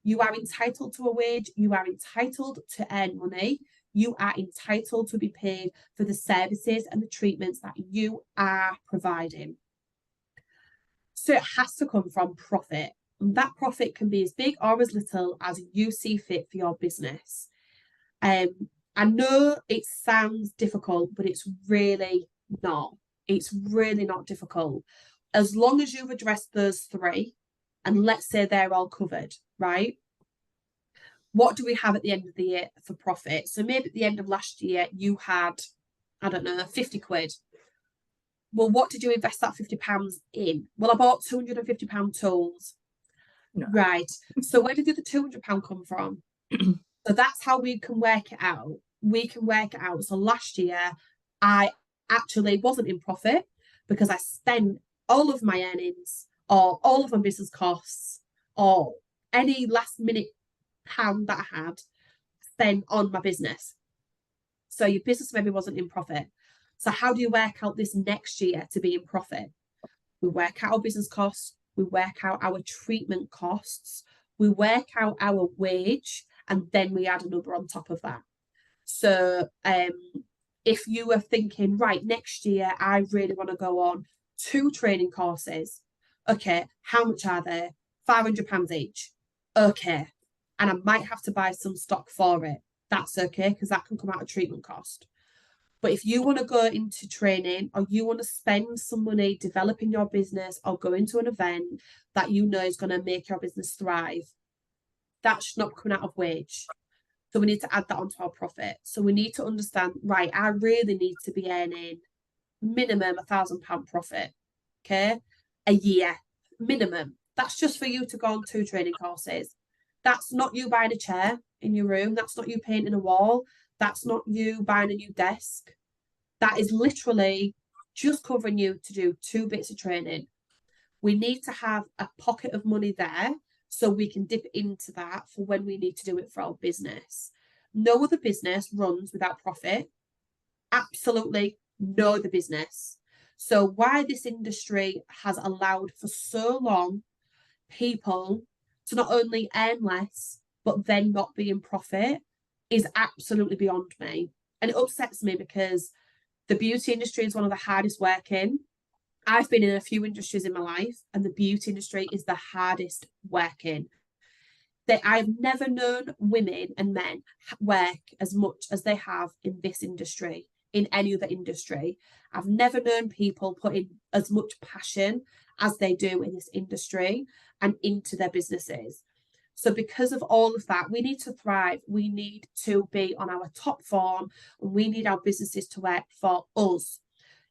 You are entitled to a wage. You are entitled to earn money. You are entitled to be paid for the services and the treatments that you are providing. So it has to come from profit. And that profit can be as big or as little as you see fit for your business. I know it sounds difficult, but it's really not. It's really not difficult. As long as you've addressed those three, and let's say they're all covered, right? What do we have at the end of the year for profit? So maybe at the end of last year, you had, I don't know, 50 quid. Well, what did you invest that £50 in? Well, I bought £250 tools. No. Right. So where did the other £200 come from? So that's how we can work it out. We can work it out. So last year, I actually wasn't in profit because I spent all of my earnings or all of my business costs or any last minute pound that I had spent on my business. So your business maybe wasn't in profit. So how do you work out this next year to be in profit? We work out our business costs, we work out our treatment costs, we work out our wage, and then we add a number on top of that. So if you were thinking, right, next year I really want to go on 2 training courses. Okay, how much are they? £500 each. Okay. And I might have to buy some stock for it. That's okay, because that can come out of treatment cost. But if you want to go into training or you want to spend some money developing your business or go into an event that you know is going to make your business thrive, that should not come out of wage. So we need to add that onto our profit. So we need to understand, right, I really need to be earning minimum £1,000 profit, okay, a year, minimum. That's just for you to go on 2 training courses. That's not you buying a chair in your room. That's not you painting a wall. That's not you buying a new desk. That is literally just covering you to do 2 bits of training. We need to have a pocket of money there so we can dip into that for when we need to do it for our business. No other business runs without profit. Absolutely no other business. So why this industry has allowed for so long people to not only earn less, but then not be in profit is absolutely beyond me. And it upsets me because the beauty industry is one of the hardest working. I've been in a few industries in my life, and the beauty industry is the hardest working. I've never known women and men work as much as they have in this industry, in any other industry. I've never known people put in as much passion as they do in this industry and into their businesses. So because of all of that, we need to thrive. We need to be on our top form, and we need our businesses to work for us.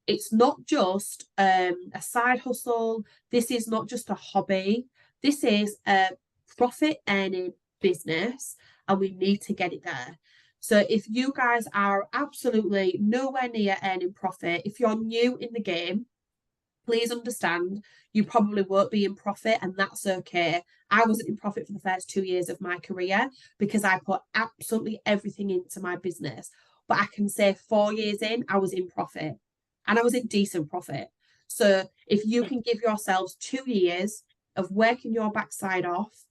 It's not just a side hustle. This is not just a hobby. This is a profit earning business, and we need to get it there. So if you guys are absolutely nowhere near earning profit, if you're new in the game, please understand you probably won't be in profit, and that's okay. I wasn't in profit for the first 2 years of my career because I put absolutely everything into my business. But I can say 4 years in, I was in profit, and I was in decent profit. So if you can give yourselves 2 years of working your backside off,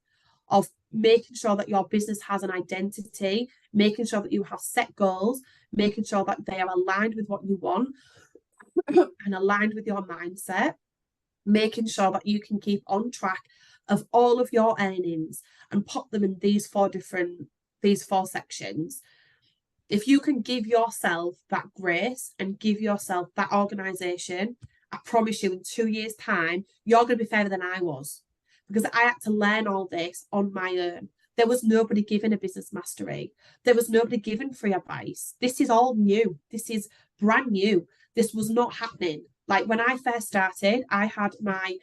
of making sure that your business has an identity, making sure that you have set goals, making sure that they are aligned with what you want and aligned with your mindset, making sure that you can keep on track of all of your earnings and put them in these 4 sections. If you can give yourself that grace and give yourself that organization, I promise you in 2 years' time, you're going to be further than I was, because I had to learn all this on my own. There was nobody giving a business mastery. There was nobody giving free advice. This is all new. This is brand new. This was not happening. Like when I first started, I had my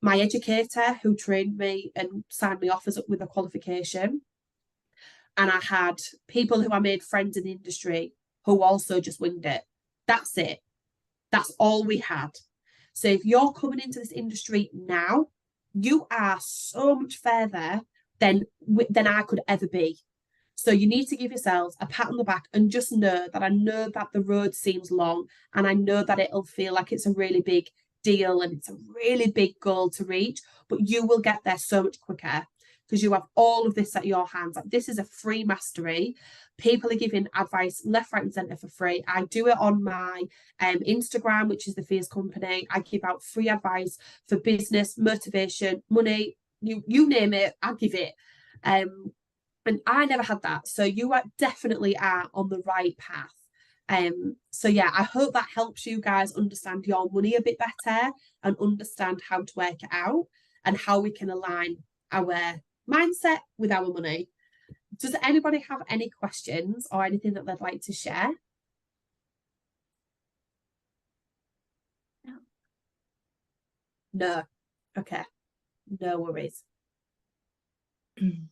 educator who trained me and signed me off with a qualification. And I had people who I made friends in the industry who also just winged it. That's it. That's all we had. So if you're coming into this industry now, you are so much further than I could ever be. So you need to give yourselves a pat on the back and just know that I know that the road seems long, and I know that it'll feel like it's a really big deal and it's a really big goal to reach, but you will get there so much quicker because you have all of this at your hands. Like, this is a free mastery. People are giving advice left, right, and centre for free. I do it on my Instagram, which is the Fierce Company. I give out free advice for business, motivation, money, you name it, I give it. And I never had that. So you are definitely on the right path. So yeah, I hope that helps you guys understand your money a bit better and understand how to work it out and how we can align our mindset with our money. Does anybody have any questions or anything that they'd like to share? No. Okay. No worries. Can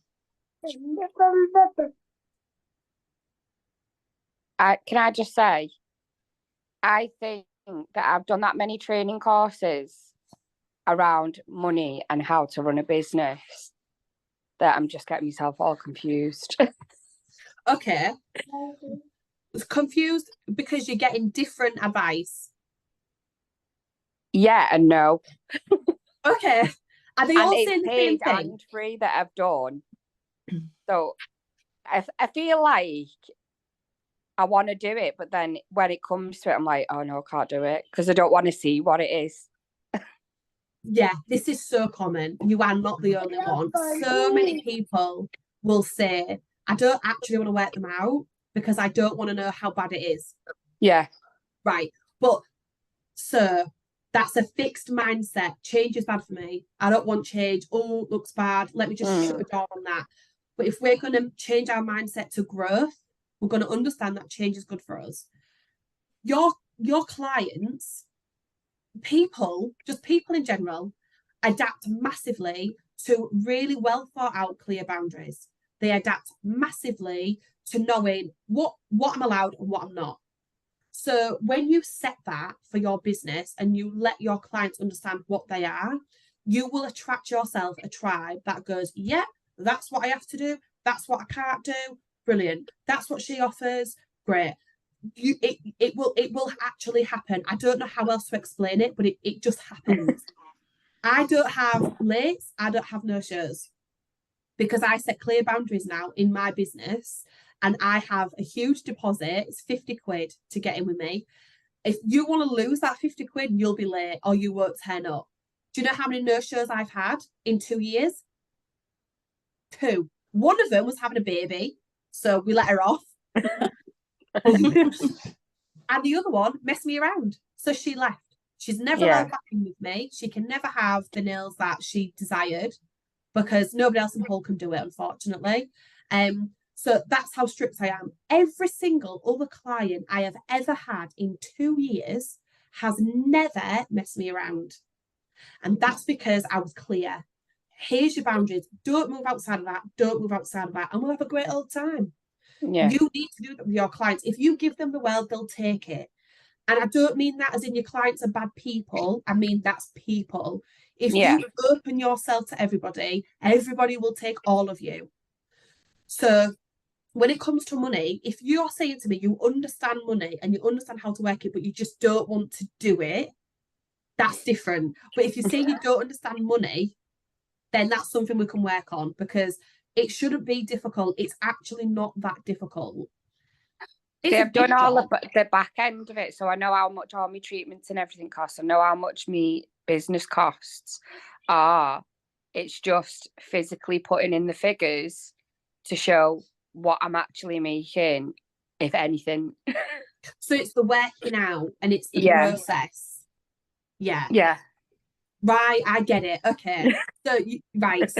I just say, I think that I've done that many training courses around money and how to run a business that I'm just getting myself all confused. Okay. Confused because you're getting different advice. Yeah and no. Okay. Are they all saying the same It's paid thing? and free that I've done. So I feel like I want to do it, but then when it comes to it, I'm like, oh no, I can't do it because I don't want to see what it is. Yeah, this is so common. You are not the only one. So many people will say, I don't actually want to work them out because I don't want to know how bad it is. Yeah. Right. But so that's a fixed mindset. Change is bad for me. I don't want change. Oh, it looks bad. Let me just shut the door on that. But if we're going to change our mindset to growth, we're going to understand that change is good for us. Your clients, people in general, adapt massively to really well thought out, clear boundaries. They adapt massively to knowing what I'm allowed and what I'm not. So when you set that for your business and you let your clients understand what they are, you will attract yourself a tribe that goes, yeah, that's what I have to do. That's what I can't do. Brilliant. That's what she offers. Great. It will actually happen. I don't know how else to explain it, but it just happens. I don't have lates. I don't have no-shows because I set clear boundaries now in my business. And I have a huge deposit. It's 50 quid to get in with me. If you want to lose that 50 quid, you'll be late or you won't turn up. Do you know how many no-shows I've had in 2 years? 2. One of them was having a baby, so we let her off. And the other one messed me around, so she left. She's never allowed back in with me. She can never have the nails that she desired because nobody else in Hull can do it, unfortunately. So that's how strict I am. Every single other client I have ever had in 2 years has never messed me around. And that's because I was clear. Here's your boundaries. Don't move outside of that. Don't move outside of that. And we'll have a great old time. Yeah. You need to do that with your clients. If you give them the world, they'll take it. And I don't mean that as in your clients are bad people. I mean that's people. If you open yourself to everybody, everybody will take all of you. So when it comes to money, if you're saying to me you understand money and you understand how to work it, but you just don't want to do it, that's different. But if you're saying you don't understand money, then that's something we can work on because it shouldn't be difficult. It's actually not that difficult. I've done all the back end of it, so I know how much all my treatments and everything costs. I know how much my business costs are. It's just physically putting in the figures to show what I'm actually making, if anything. So it's the working out and it's the process. Yeah. Right, I get it. Okay. So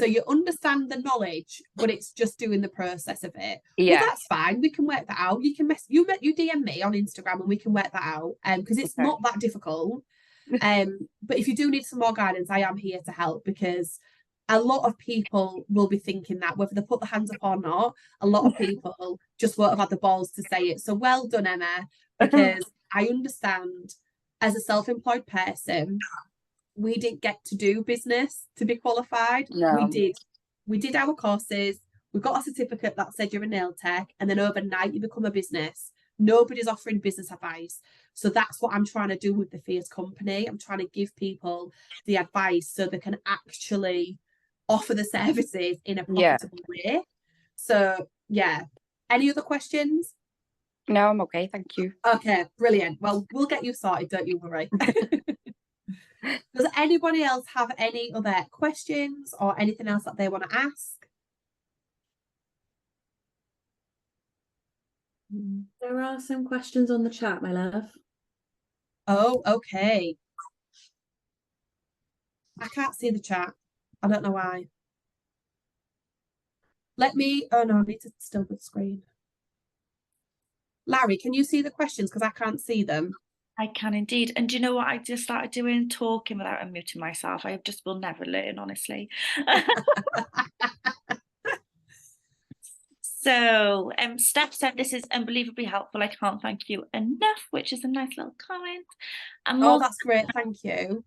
you understand the knowledge, but it's just doing the process of it. Yeah. Well, that's fine. We can work that out. You DM me on Instagram and we can work that out. Because it's not that difficult. But if you do need some more guidance, I am here to help because a lot of people will be thinking that whether they put their hands up or not, a lot of people just won't have had the balls to say it. So well done, Emma, because I understand as a self-employed person, we didn't get to do business to be qualified. No. We did our courses. We got a certificate that said you're a nail tech, and then overnight you become a business. Nobody's offering business advice. So that's what I'm trying to do with the Fierce Company. I'm trying to give people the advice so they can actually offer the services in a profitable way. So yeah. Any other questions? No, I'm okay, thank you. Okay, brilliant. Well, we'll get you sorted, don't you worry. Does anybody else have any other questions or anything else that they want to ask? There are some questions on the chat, my love. Oh, okay. I can't see the chat. I don't know why. Oh no, I need to still the screen. Larry, can you see the questions? Because I can't see them. I can indeed. And do you know what I just started doing? Talking without unmuting myself. I just will never learn, honestly. So Steph said, this is unbelievably helpful. I can't thank you enough, which is a nice little comment. And Oh, that's great. Thank you.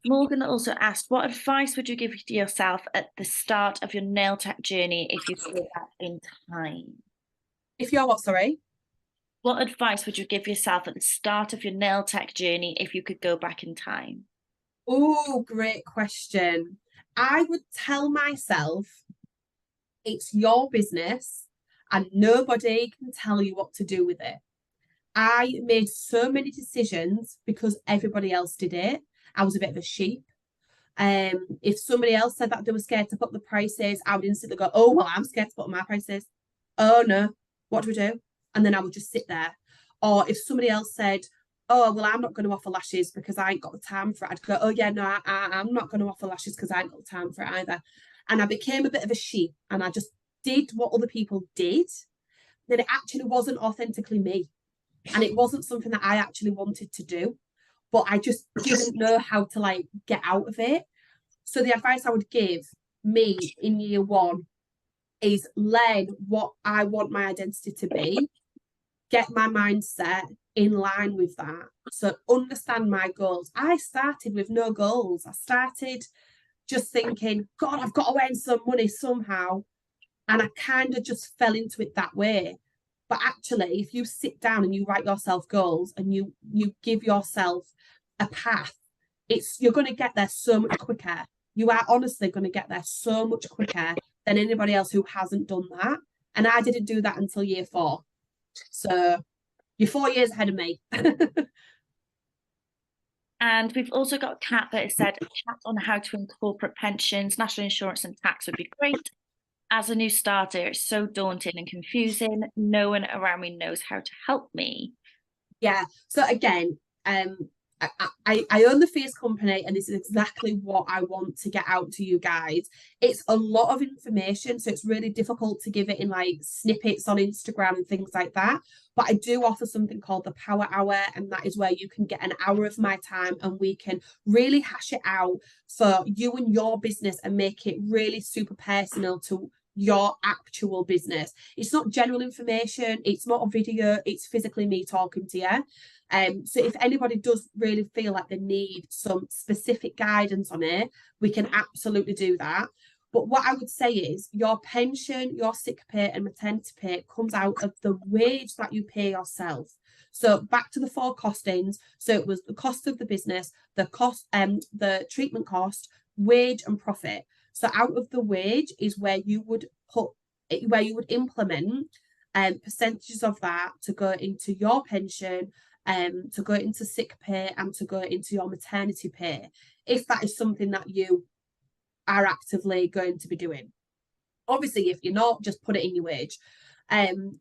Morgan also asked, what advice would you give to yourself at the start of your nail tech journey if you could go back in time? If you're what, sorry? What advice would you give yourself at the start of your nail tech journey if you could go back in time? Oh, great question. I would tell myself it's your business and nobody can tell you what to do with it. I made so many decisions because everybody else did it. I was a bit of a sheep. If somebody else said that they were scared to put the prices, I would instantly go, oh, well, I'm scared to put my prices. Oh, no, what do we do? And then I would just sit there. Or if somebody else said, oh, well, I'm not going to offer lashes because I ain't got the time for it, I'd go, oh, yeah, no, I'm not going to offer lashes because I ain't got the time for it either. And I became a bit of a sheep and I just did what other people did. Then it actually wasn't authentically me. And it wasn't something that I actually wanted to do. But I just didn't know how to like get out of it. So the advice I would give me in year one is learn what I want my identity to be, get my mindset in line with that. So understand my goals. I started with no goals. I started just thinking, God, I've got to earn some money somehow. And I kind of just fell into it that way. But actually, if you sit down and you write yourself goals and you give yourself a path, you're going to get there so much quicker. You are honestly going to get there so much quicker than anybody else who hasn't done that. And I didn't do that until year 4. So you're 4 years ahead of me. And we've also got Kat that has said, chat on how to incorporate pensions, national insurance and tax would be great. As a new starter, it's so daunting and confusing. No one around me knows how to help me. Yeah. So again, I own the Fierce Company, and this is exactly what I want to get out to you guys. It's a lot of information, so it's really difficult to give it in like snippets on Instagram and things like that. But I do offer something called the Power Hour, and that is where you can get an hour of my time and we can really hash it out for you and your business and make it really super personal to your actual business. It's not general information, it's not a video, it's physically me talking to you. So if anybody does really feel like they need some specific guidance on it, we can absolutely do that. But what I would say is your pension, your sick pay and maternity pay comes out of the wage that you pay yourself. So back to the 4 costings. So it was the cost of the business, the cost, the treatment cost, wage and profit. So out of the wage is where you would implement percentages of that to go into your pension, to go into sick pay and to go into your maternity pay, if that is something that you are actively going to be doing. Obviously, if you're not, just put it in your wage.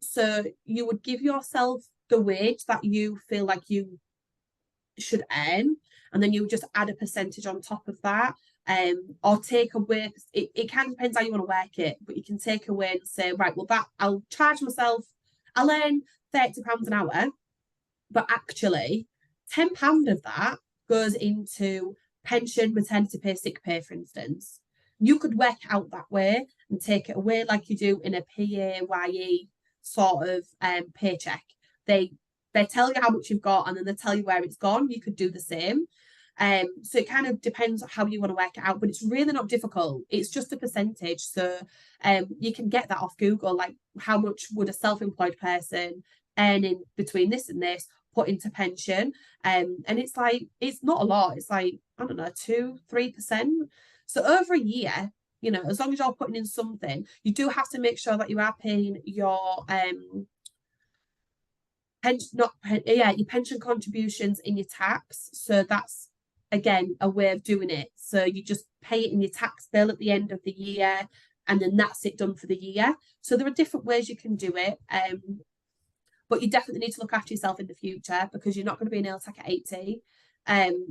So you would give yourself the wage that you feel like you should earn, and then you would just add a percentage on top of that. Or take away, it kind of depends how you want to work it, but you can take away and say, right, well, that I'll charge myself, I'll earn £30 an hour, but actually £10 of that goes into pension, maternity pay, sick pay, for instance. You could work it out that way and take it away like you do in a PAYE sort of paycheck. They tell you how much you've got and then they tell you where it's gone. You could do the same. So it kind of depends on how you want to work it out, but it's really not difficult. It's just a percentage. So you can get that off Google, like how much would a self-employed person earning between this and this, put into pension. And it's like, it's not a lot. It's like, I don't know, 2-3%. So over a year, you know, as long as you're putting in something, you do have to make sure that you are paying your your pension contributions in your tax. So that's again a way of doing it. So you just pay it in your tax bill at the end of the year, and then that's it done for the year. So there are different ways you can do it. But you definitely need to look after yourself in the future, because you're not going to be a nail tech at 80.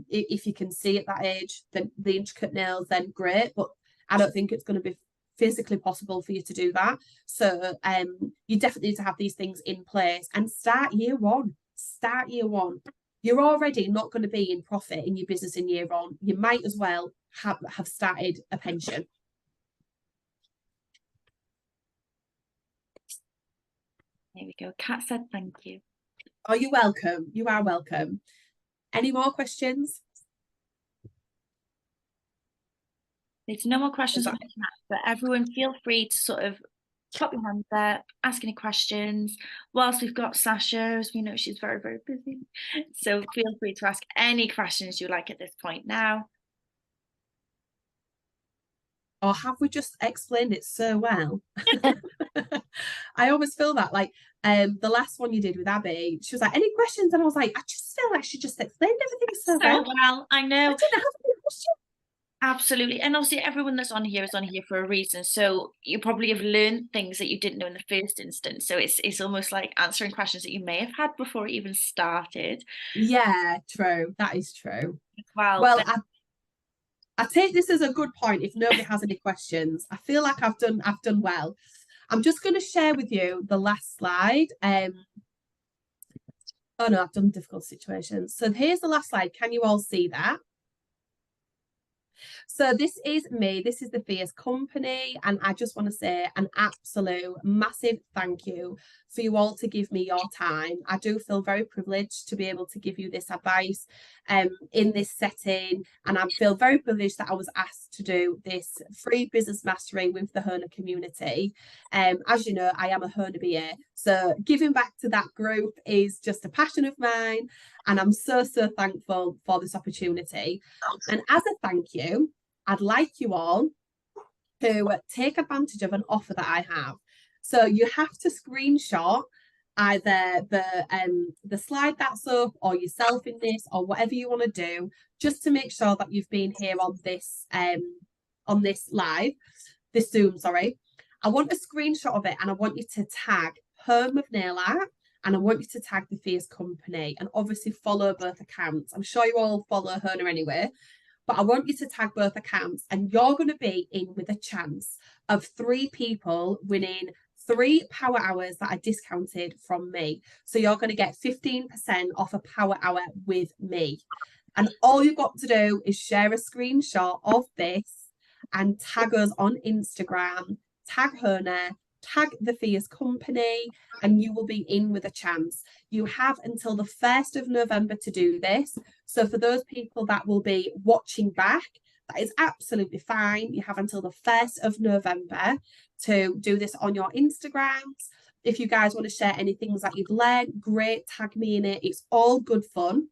If you can see at that age, then the intricate nails, then great. But I don't think it's going to be physically possible for you to do that. So you definitely need to have these things in place and start year one. Start year one. You're already not going to be in profit in your business in year one. You might as well have started a pension. There we go. Kat said thank you. Oh, you're welcome. You are welcome. Any more questions? There's no more questions on the chat, but everyone feel free to sort of pop your hands up, ask any questions. Whilst we've got Sacha, as we know she's very, very busy. So feel free to ask any questions you like at this point now. Or have we just explained it so well? I always feel that, like, the last one you did with Abby, she was like, any questions? And I was like, I just feel like she just explained everything so well. I know. I didn't have any questions. Absolutely. And obviously everyone that's on here is on here for a reason. So you probably have learned things that you didn't know in the first instance. So it's almost like answering questions that you may have had before it even started. Yeah, true. That is true. Well, I take this as a good point if nobody has any questions. I feel like I've done well. I'm just going to share with you the last slide. Oh no, I've done difficult situations. So here's the last slide. Can you all see that? So this is me, this is the Fierce Company, and I just want to say an absolute massive thank you for you all to give me your time. I do feel very privileged to be able to give you this advice in this setting, and I feel very privileged that I was asked to do this free business mastery with the HONA community. As you know, I am a HONA BA, so giving back to that group is just a passion of mine, and I'm so thankful for this opportunity. And as a thank you, I'd like you all to take advantage of an offer that I have. So you have to screenshot either the slide that's up, or yourself in this, or whatever you want to do, just to make sure that you've been here on this live, this Zoom, sorry. I want a screenshot of it, and I want you to tag Home of Nail Art, and I want you to tag the Fierce Company, and obviously follow both accounts. I'm sure you all follow HONA anyway, but I want you to tag both accounts, and you're going to be in with a chance of 3 people winning 3 power hours that are discounted from me. So you're going to get 15% off a power hour with me. And all you've got to do is share a screenshot of this and tag us on Instagram, tag HONA, tag the Fierce Company, and you will be in with a chance. You have until the 1st of November to do this. So for those people that will be watching back, that is absolutely fine. You have until the 1st of November to do this on your Instagrams. If you guys want to share any things that you've learned, great, tag me in it. It's all good fun.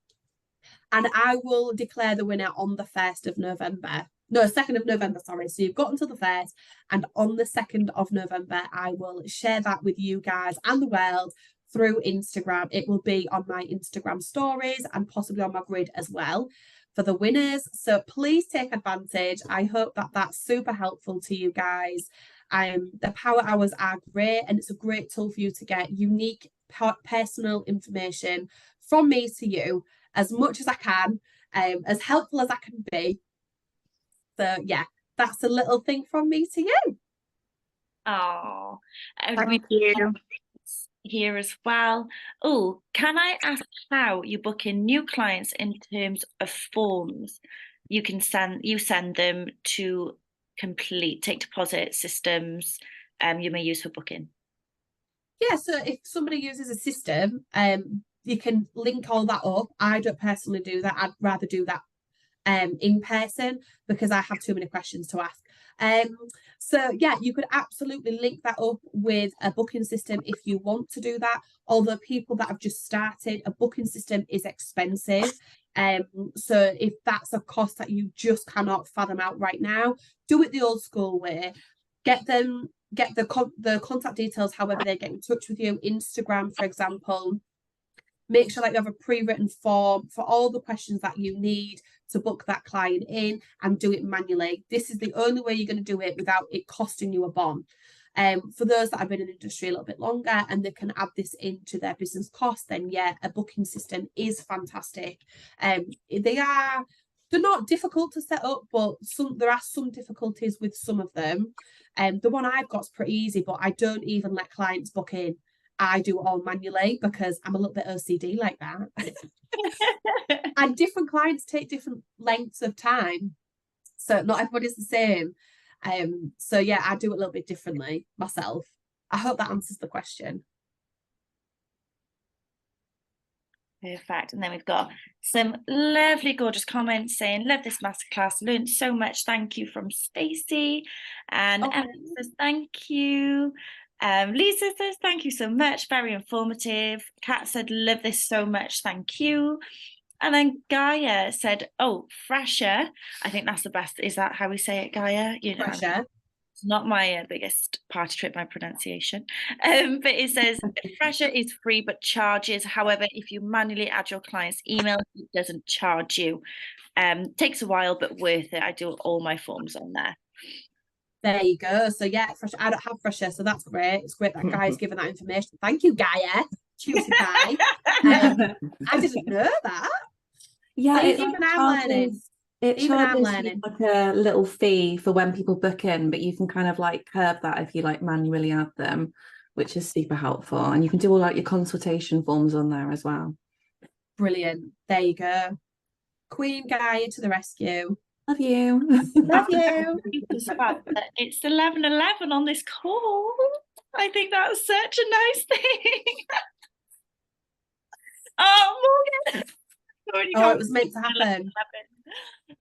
And I will declare the winner on the 1st of November. No, 2nd of November, sorry. So you've got until the 1st, and on the 2nd of November, I will share that with you guys and the world through Instagram. It will be on my Instagram stories and possibly on my grid as well for the winners. So please take advantage. I hope that that's super helpful to you guys. The power hours are great, and it's a great tool for you to get unique personal information from me to you as much as I can, as helpful as I can be. So yeah, that's a little thing from me to you. Oh, Thank you. Here as well. Oh, can I ask how you book in new clients in terms of forms? You send them to complete, take deposit systems you may use for booking. Yeah, so if somebody uses a system, you can link all that up. I don't personally do that. I'd rather do that in person, because I have too many questions to ask. So yeah, you could absolutely link that up with a booking system if you want to do that. Although people that have just started, a booking system is expensive. So if that's a cost that you just cannot fathom out right now, do it the old school way. Get the contact details, however they get in touch with you. Instagram, for example. Make sure that you have a pre-written form for all the questions that you need to book that client in, and do it manually. This is the only way you're going to do it without it costing you a bomb. For those that have been in the industry a little bit longer and they can add this into their business cost, then yeah, a booking system is fantastic. They're not difficult to set up, but there are some difficulties with some of them. The one I've got is pretty easy, but I don't even let clients book in. I do it all manually because I'm a little bit OCD like that. And different clients take different lengths of time. So not everybody's the same. So yeah, I do it a little bit differently myself. I hope that answers the question. Perfect. And then we've got some lovely, gorgeous comments saying, love this masterclass, learned so much. Thank you from Stacey. And Emily says, thank you. Lisa says, thank you so much. Very informative. Kat said, love this so much. Thank you. And then Gaia said, oh, fresher. I think that's the best. Is that how we say it, Gaia? You know, Fresher. it's not my biggest party trick, my pronunciation. But it says, fresher is free but charges. However, if you manually add your client's email, it doesn't charge you. Takes a while, but worth it. I do all my forms on there. There you go. So yeah, fresh. I don't have fresher, so that's great. It's great that Gaia's given that information. Thank you, Gaia. Choosy pie. I didn't know that. Yeah, even I'm learning. It Even I'm charges learning. like a little fee for when people book in, but you can kind of like curb that if you like manually add them, which is super helpful. And you can do all like your consultation forms on there as well. Brilliant. There you go. Queen Gaia to the rescue. Love you. Love you. It's 11:11 on this call. I think that was such a nice thing. Oh, Morgan. Oh, it was meant to happen.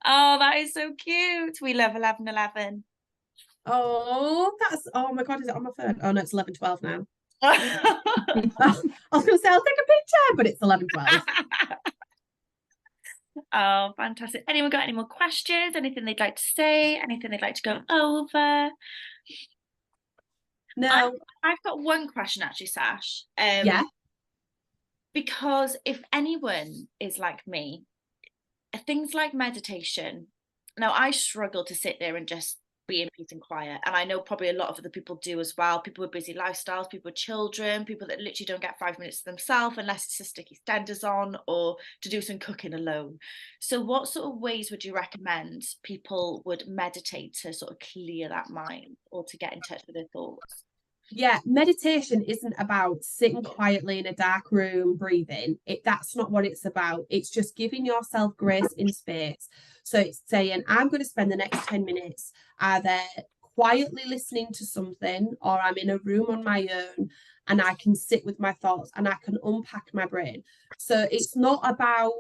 Oh, that is so cute. We love 11:11. Oh, oh my God, is it on my phone? Oh no, it's 11:12 now. I was going to say I'll take a picture, but it's 11:12. Oh, fantastic. Anyone got any more questions? Anything they'd like to say? Anything they'd like to go over? No. I've got one question actually, Sash. Yeah. Because if anyone is like me, things like meditation, now I struggle to sit there and just be in peace and quiet, and I know probably a lot of other people do as well. People with busy lifestyles, people with children, people that literally don't get 5 minutes to themselves unless it's to stick EastEnders on or to do some cooking alone. So what sort of ways would you recommend people would meditate to sort of clear that mind or to get in touch with their thoughts? Yeah, meditation isn't about sitting quietly in a dark room breathing. That's not what it's about. It's just giving yourself grace in space. So it's saying, I'm going to spend the next 10 minutes either quietly listening to something, or I'm in a room on my own and I can sit with my thoughts and I can unpack my brain. So it's not about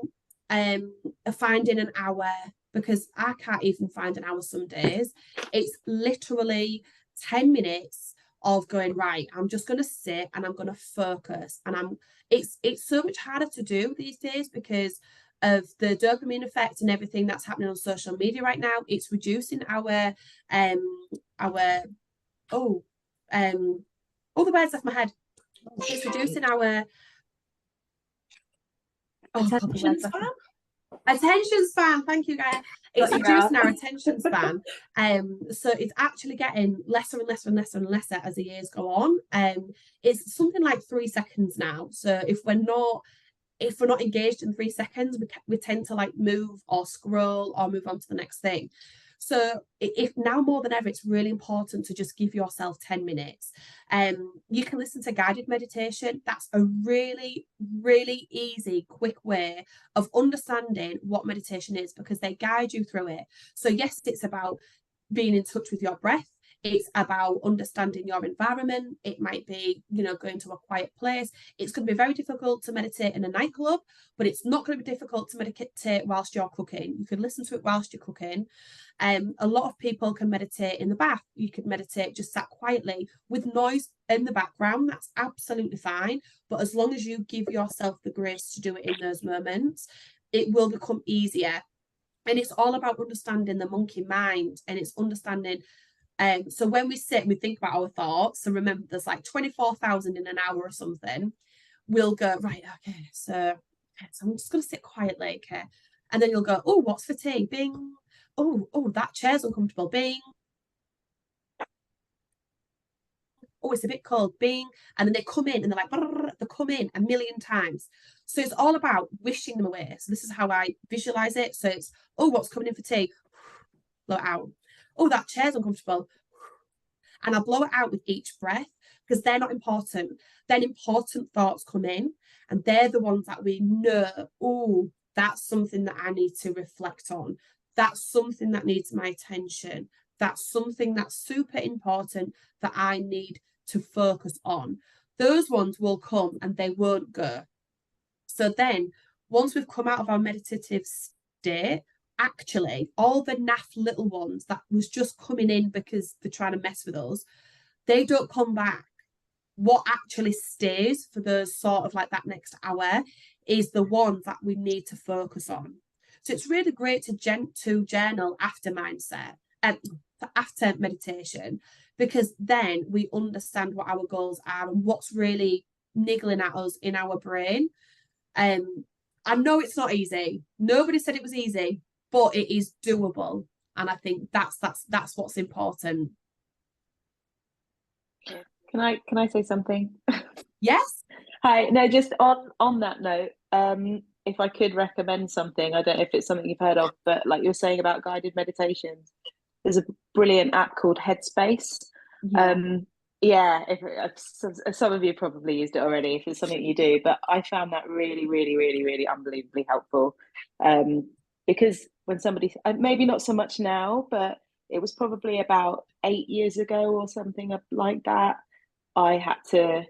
finding an hour, because I can't even find an hour some days. It's literally 10 minutes of going, right, I'm just going to sit and I'm going to focus. And it's so much harder to do these days because of the dopamine effect and everything that's happening on social media right now. It's reducing the words off my head. It's reducing our attention span. Thank you, guys. It's reducing our attention span. So it's actually getting lesser and lesser and lesser and lesser as the years go on. It's something like 3 seconds now. So if we're not engaged in 3 seconds, we tend to like move or scroll or move on to the next thing. So if now more than ever, it's really important to just give yourself 10 minutes. You can listen to guided meditation. That's a really, really easy, quick way of understanding what meditation is, because they guide you through it. So yes, it's about being in touch with your breath. It's about understanding your environment. It might be, you know, going to a quiet place. It's going to be very difficult to meditate in a nightclub, but it's not going to be difficult to meditate whilst you're cooking. You can listen to it whilst you're cooking. A lot of people can meditate in the bath. You can meditate just sat quietly with noise in the background. That's absolutely fine. But as long as you give yourself the grace to do it in those moments, it will become easier. And it's all about understanding the monkey mind, and it's understanding. So when we sit and we think about our thoughts, so remember there's like 24,000 in an hour or something, we'll go, right, okay, so I'm just going to sit quietly, okay? And then you'll go, oh, what's for tea? Bing. Oh, that chair's uncomfortable. Bing. Oh, it's a bit cold. Bing. And then they come in and they're like, they come in a million times. So it's all about wishing them away. So this is how I visualize it. So it's, oh, what's coming in for tea? Blow it out. Oh, that chair's uncomfortable. And I blow it out with each breath because they're not important. Then important thoughts come in, and they're the ones that we know, oh, that's something that I need to reflect on. That's something that needs my attention. That's something that's super important that I need to focus on. Those ones will come and they won't go. So then once we've come out of our meditative state, actually all the naff little ones that was just coming in because they're trying to mess with us, they don't come back. What actually stays for those sort of like that next hour is the ones that we need to focus on. So it's really great to journal after mindset and after meditation, because then we understand what our goals are and what's really niggling at us in our brain. I know it's not easy. Nobody said it was easy, but it is doable. And I think that's what's important. Can I say something? Yes. Hi. No, just on that note, if I could recommend something, I don't know if it's something you've heard of, but like you're saying about guided meditations, there's a brilliant app called Headspace. Yeah. If some of you probably used it already, if it's something you do, but I found that really, really, really, really unbelievably helpful. Because when somebody, maybe not so much now, but it was probably about 8 years ago or something like that, I had to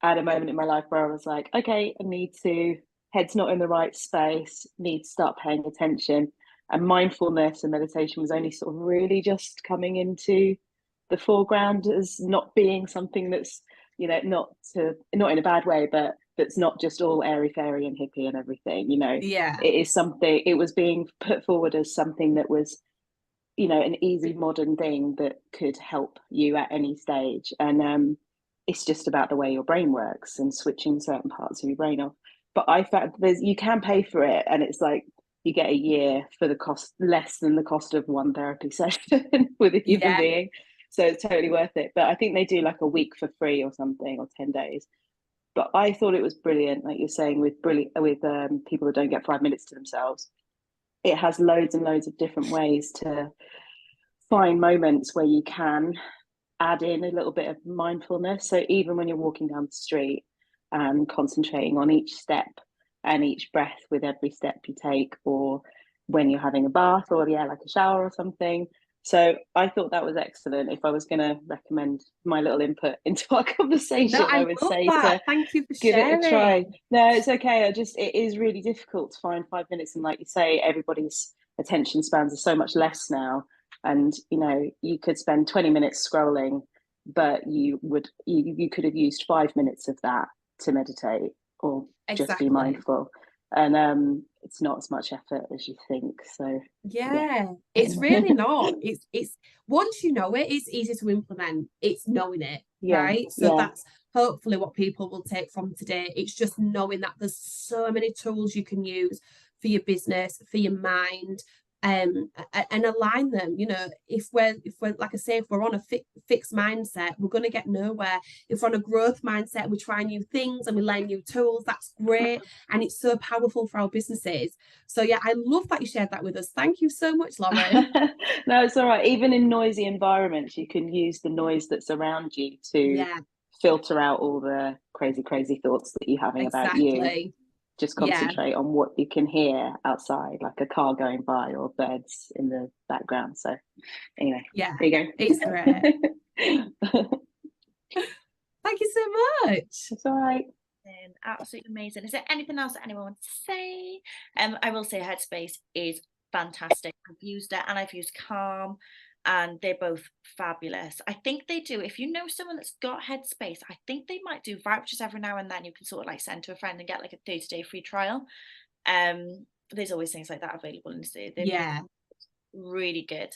add a moment in my life where I was like, okay, I need to, head's not in the right space, need to start paying attention. And mindfulness and meditation was only sort of really just coming into the foreground as not being something that's, you know, not in a bad way, but that's not just all airy fairy and hippie and everything, you know. Yeah. It is something, it was being put forward as something that was, you know, an easy modern thing that could help you at any stage. And it's just about the way your brain works and switching certain parts of your brain off. But I found you can pay for it, and it's like you get a year for the cost, less than the cost of one therapy session with a human being. So it's totally worth it. But I think they do like a week for free or something, or 10 days. But I thought it was brilliant, like you're saying, with people that don't get 5 minutes to themselves. It has loads and loads of different ways to find moments where you can add in a little bit of mindfulness. So even when you're walking down the street and concentrating on each step and each breath with every step you take, or when you're having a bath or like a shower or something. So I thought that was excellent. If I was going to recommend my little input into our conversation, I would say to thank you for give sharing. it a try. No, it's okay. It is really difficult to find 5 minutes, and like you say, everybody's attention spans are so much less now. And you know, you could spend 20 minutes scrolling, but you could have used 5 minutes of that to meditate or just be mindful. And it's not as much effort as you think. So it's really not. It's once you know it, it's easy to implement. It's knowing it, right? So that's hopefully what people will take from today. It's just knowing that there's so many tools you can use for your business, for your mind, and align them. You know, if we're like I say, if we're on a fixed mindset, we're going to get nowhere. If we're on a growth mindset, we try new things and we learn new tools. That's great, and it's so powerful for our businesses. So yeah, I love that you shared that with us. Thank you so much, Lauren. No, it's all right. Even in noisy environments, you can use the noise that's around you to filter out all the crazy thoughts that you're having about you. just concentrate on what you can hear outside, like a car going by or birds in the background. So anyway, Yeah, there you go. it's great. Thank you so much. It's all right. Absolutely amazing. Is there anything else that anyone wants to say? I will say Headspace is fantastic. I've used it and I've used Calm, and they're both fabulous. I think they do, if you know someone that's got Headspace, I think they might do vouchers every now and then. You can sort of like send to a friend and get like a 30-day free trial. There's always things like that available, and they're really good.